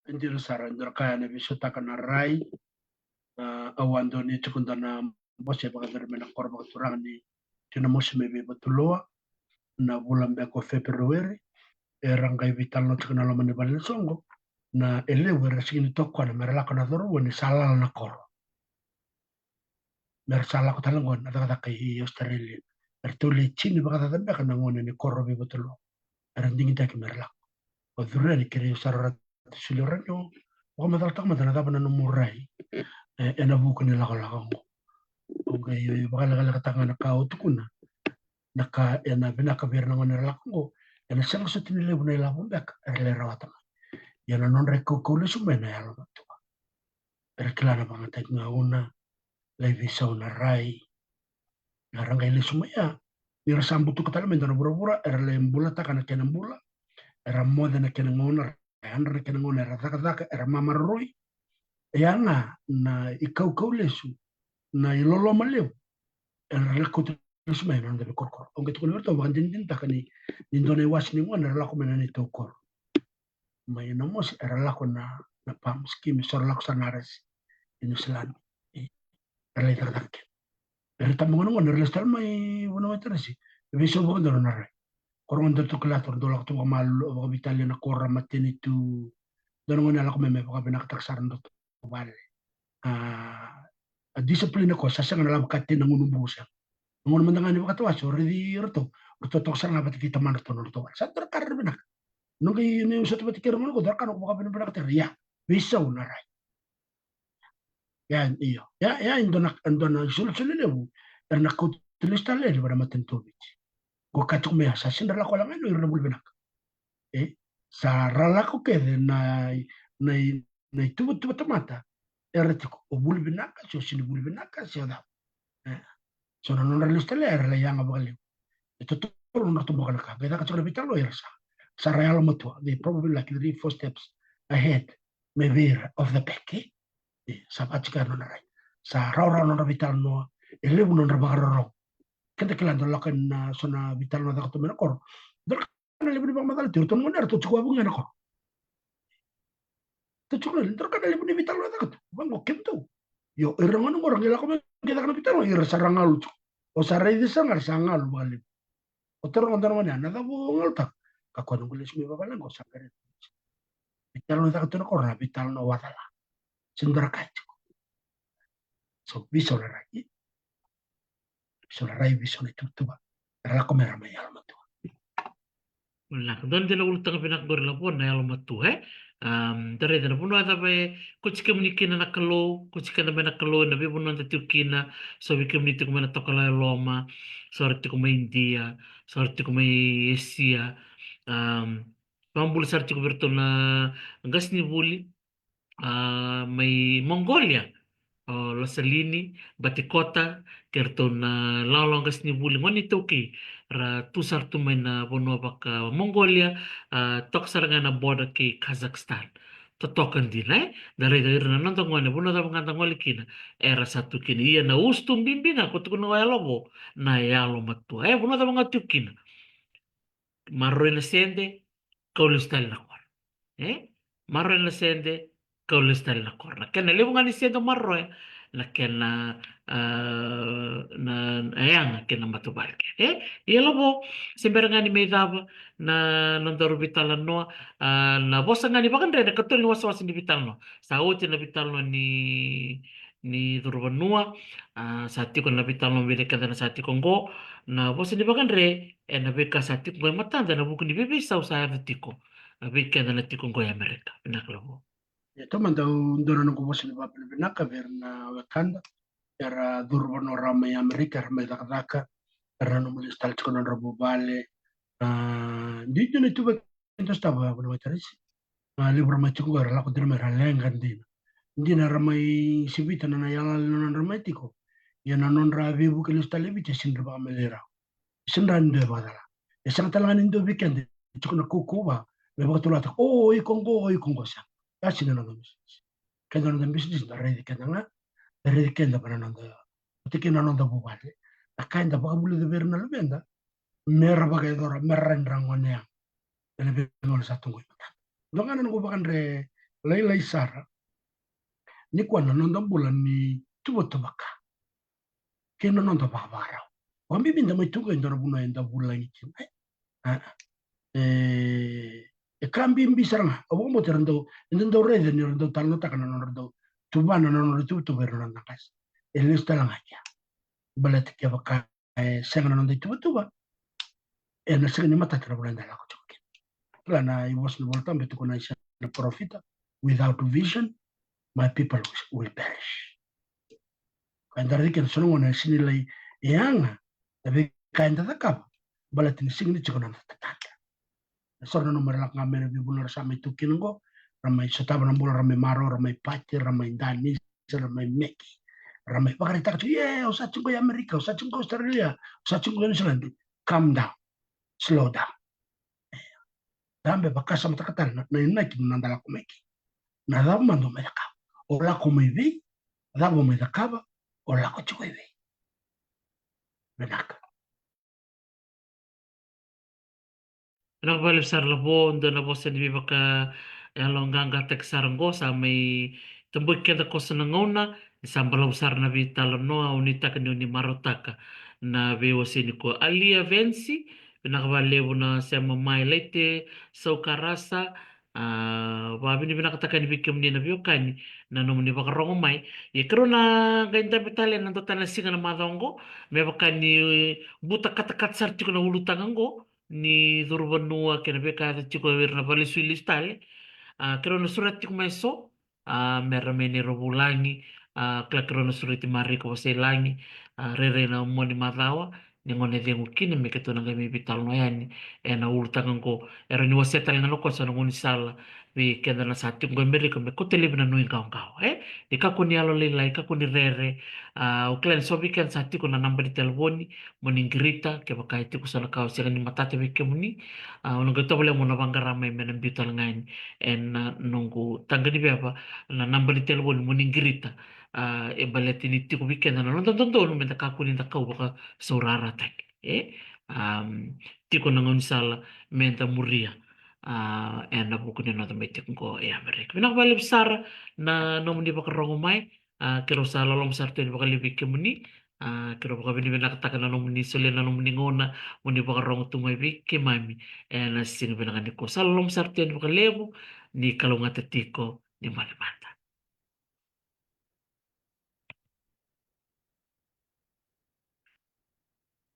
Indiro sara indiro kaya na biso takana rai awando ni tukundana mose baka mena korba turang ni tina mose mebe batuloa na bulan beko Februari rangai vital no tukuna lama ni balil songo na elewe rasini tokwa na merala kana doru wani salal na koro mer sala ko talangon na daga kai Australia ertuli chini baka da beka na ngone ni koro be batulo erandingi taki merala o dhurre ni kiri sarara suliranyo o madal tak madana da bana no murai ena buku ni lako okay baka laga tanga na ka utukuna naka ena bina ka birna ngone lako ena sang sutini le buna la bumbek erle rawata yana non reko kule sumena ya lo tu erklana banga tek na una le visa una rai na ranga ile sumaya ni rasambu tu katala mendo na bura erle mbula takana kena mbula era moda na kena ngona andra kena ngona era zaka era mamaroi yana na ikau lesu na ilolo maleu erle ko sumaya non de korkor onge tu ko to banga din takani indone wasni ngona la ko menani to kor mai na mos era la ko na pam skim sor la ko sanares in Islam era le tak pero también no el estar mai bueno metersi viso bo ndoro na rai koron do to klator do lakto mal o Italia na korra mateni tu do ngone la ko meme ko benak tak saran do vale a discipline ko sa sanga la katte na ngunu busa ngono mandanga ni wakato aso redi rto to sanga bat kita man to no to sa ter kar benak no gi ni usat bat kir mo ko dar kan ko benak ter ya viso na rai ya iyo ya indona solution lebu erna ko tilista le bara matentobi ko katume sa sindra la kola meno irna bulbenak sa rala ko kede na tubu tomata ertiko o bulbenak so sin bulbenak so da so non relista le erla yanga bagali to non to bagali ka beda ka tsona bitalo yersa sa real moto they probably like 3-4 steps ahead maybe of the back sa patika non rai sa raura non vital no elebu non bagaro kente kelando lakan na sona vital no da to menakor dor kana lebu bang madal tur ton ngoner to chukwa bunga nako to chukwa dor kana lebu vital no da to bang mo kento yo errangon ngor ngela ko kita kana vital no ir sarangal o sarai de sangar sangal bali o ter ngon don mana na bu ngolta ka ko ngulis mi babalan ko sakare vital no da to ko na vital no wadala sindra kacho so viso la rai viso ne tutuba era come era mai alma tu Nah, don de la ultang pinak gor la pon na yalo matu dare de puno ada be kuchike mnikina na kalo kuchike na bena kalo na be puno anda tukina so be kemni tukuma na tokala loma sorti kuma India sorti kuma Asia pambul sarti kuberto na gasni buli mai Mongolia lo salini batikota kerton lalongas ni buli ngoni toki ra tusar tu na bono baka Mongolia tok saranga na border ke Kazakhstan to tokan dinai dari na nantang ngone bono da nganta ngoli kina era satu kini iya na ustum bimbina ko tu no yalobo na yalo matu bono da ngatu kina marro na sende kaulistal na kwar marro na sende kaulistal na kwar na kena lebu ngani sendo marro la kena na ayang kena matubarke ia lobo sembera ngani meidaba na nandoro bitala no na bosa ngani bakan re na katul ni waswas ni bital no sauti na bital no ni durbanua sati ko na bital no bile kada na sati kongo na bosa ni bakan re na beka sati ko matanda na buku ni bebe sa usaha vitiko beka na tiko ko Amerika pinaklobo itu manda ndoro no ko bosi ba benaka verna wakanda era durbono rama ya Amerika rama daka era no mulistal ko no robo vale di ne tuba Ento stava con matarisi. Libro mai tuku la ko dirme ralenga ndina. Ndina ramai sivita na yala non dramatico. Yana non ravi buke lo stale vite sindra ba melera. Sindra nde badala. E sang talanga ndo weekend tukuna kukuba. Me ba tulata i kongo sa. Asina na ngamis. Kenda na business da redi kenda na. Redi kenda para na nda. Tikina na nda bubale. Akainda ba bulu de verna lubenda. Mera ba ga dora merrandrangonea. Ele no sa tungo. Donga na ko bakandre lai sara. Ni kwa na nonda bula ni tuwa tubaka. Kena nonda babara. Wambi binda mai tuga indara buna inda bula ngitin. Kambi mbisaranga. Awo mo terando indendo rede ni rendo talno takana rendo tubana no tu verna nakas. Ele stalanga ya. Balet ke baka sengana nonda tuba. Na sengani mata trabula ndala ko tuki. Plana I was no volta betu kona isha profita without vision. My people will perish. Kanda rike sono wana sini lai yanga tapi kanda takap balatin singni chikona tatata. Sono no merlak ngamere bibular sama itu kingo ramai sotaba nambula ramai maro ramai pati ramai dani ramai meki ramai pakari tak usa chungo ya Amerika usa chungo Australia usa chungo New Zealand. Calm down, slow down. Dambe bakasa matakatan na inaki nandala kumeki. Nada mando mereka. Ola kumeivi, dabo medakaba, ola kochuivi. Benaka. Nakabali besar labo ndo na bosa di baka longganga tek saranggo sa may tambok kita ko sa nangona isambala besar na vitalo no unita kan ni marotaka na vewa sini ko alia vensi nakabali na sa mamay lete sa karasa wabi ni binakataka ni bikim ni na biokani na nomu ni bakarongo mai ye karo na ganda betale na totana singa na madongo me bakani buta katakat sarti ko na ulutangango ni Durbanua kena beka chiko verna vale suilistale kero na surati kumeso meramene robulangi kero na surati mariko waselangi rere na moni madawa ningone dengu kini me keto nanga mi vital no yani na urtangan ko era ni wasetale na loko sa ngoni sala vi kenda na sati ko Amerika me ko tele na nui kau di kako ni alo lelai kako ni rere o klen so weekend sati ko na namba di telefoni moni grita ke bakai ti ko sa kau sira ni matate we ke muni ono gato bole mo na bangara me men vital ngain nungu tangani beba na namba di telefoni moni grita e baleti ni ti ko weekend na non tonto no me ta kako ni ta kau baka saurara tak ti ko nangon sala menta muria na buku ni nota metik ko Amerika binakabali besar na nomu di baka rongo mai kero sa lolong besar tu di baka lebih ke muni kero baka bini binakatakan na nomu ni sole na nomu ni ngona muni baka rongo tu mai ke mami na sing binakan ko sa lolong besar tu di baka lebu ni kalau ngatatiko ni mana-mana.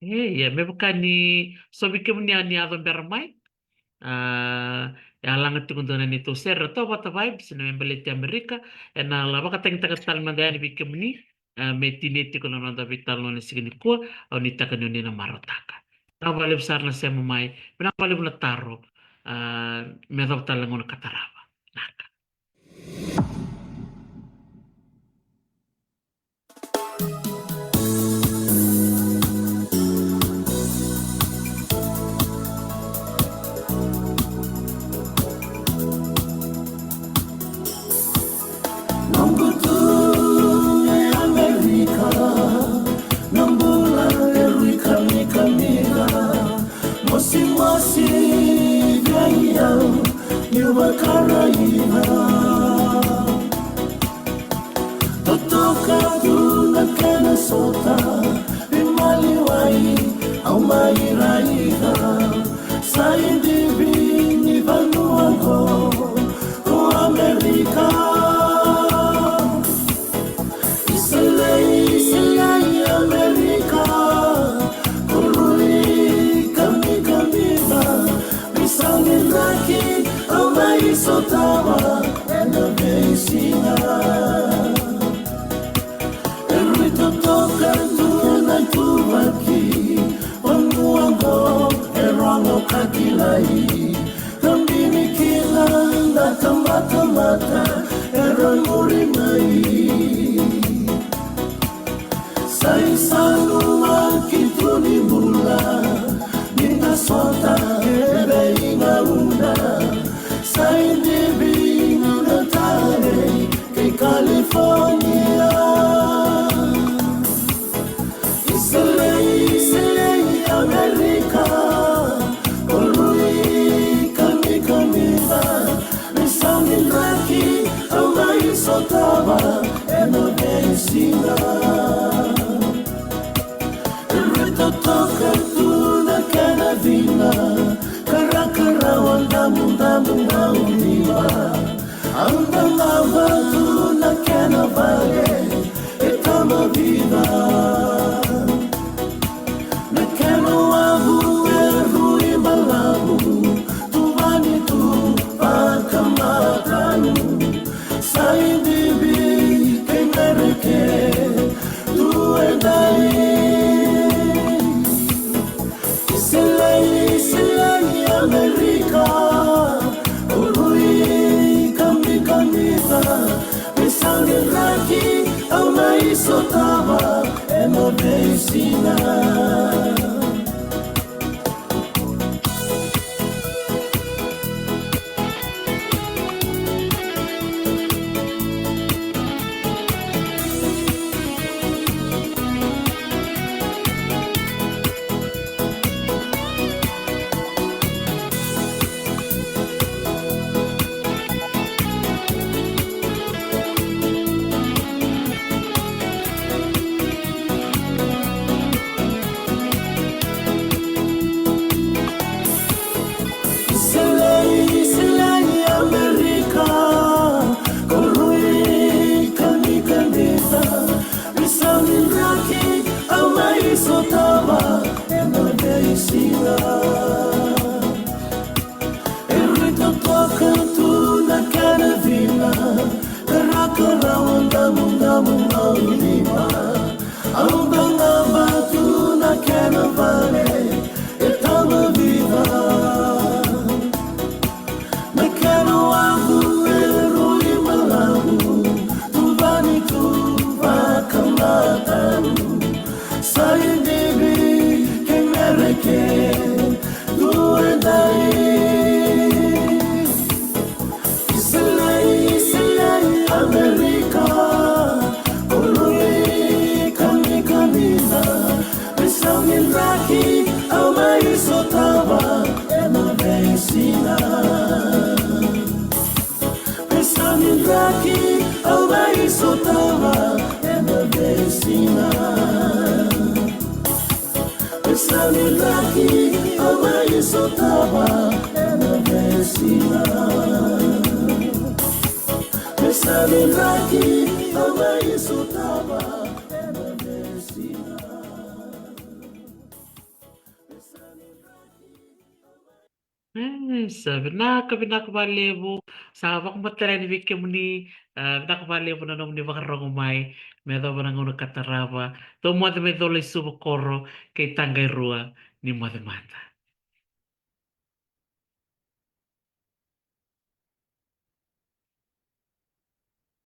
Ya, me baka ni sobi ke muni ani adon bermai alangat tukun ni to ser to bata vibes na membelete Amerika na la baka teng tal mandani bikem ni metineti kono na vital no signi ko au ni taka ni na marotaka na vale besar na sema mai na vale na taro me do tal ngono katarava naka Kakilai, mata-mata erang urimai sai salua kituni bula minta sota ebe inga una sai debi una tare ke California Iselei America Olui kami Misamin laki Amai sotaba Eno desina Rito toka tuna kena vina Kara wandamu mauniwa Anda lava tuna kena vale Etama viva Nakeno avu erui malamu Tuvani tu pakamatanu Sai bibi kengereke Tu edai Isilai Amerika Urui kamika Misalnya lagi Amai sotava Ema beisina Vinaka valevo sa vak matera ni vike muni vinaka valevo na nom ni vakarong mai me do vanangono katarava to mo me do le subo korro ke tangai rua ni mata mata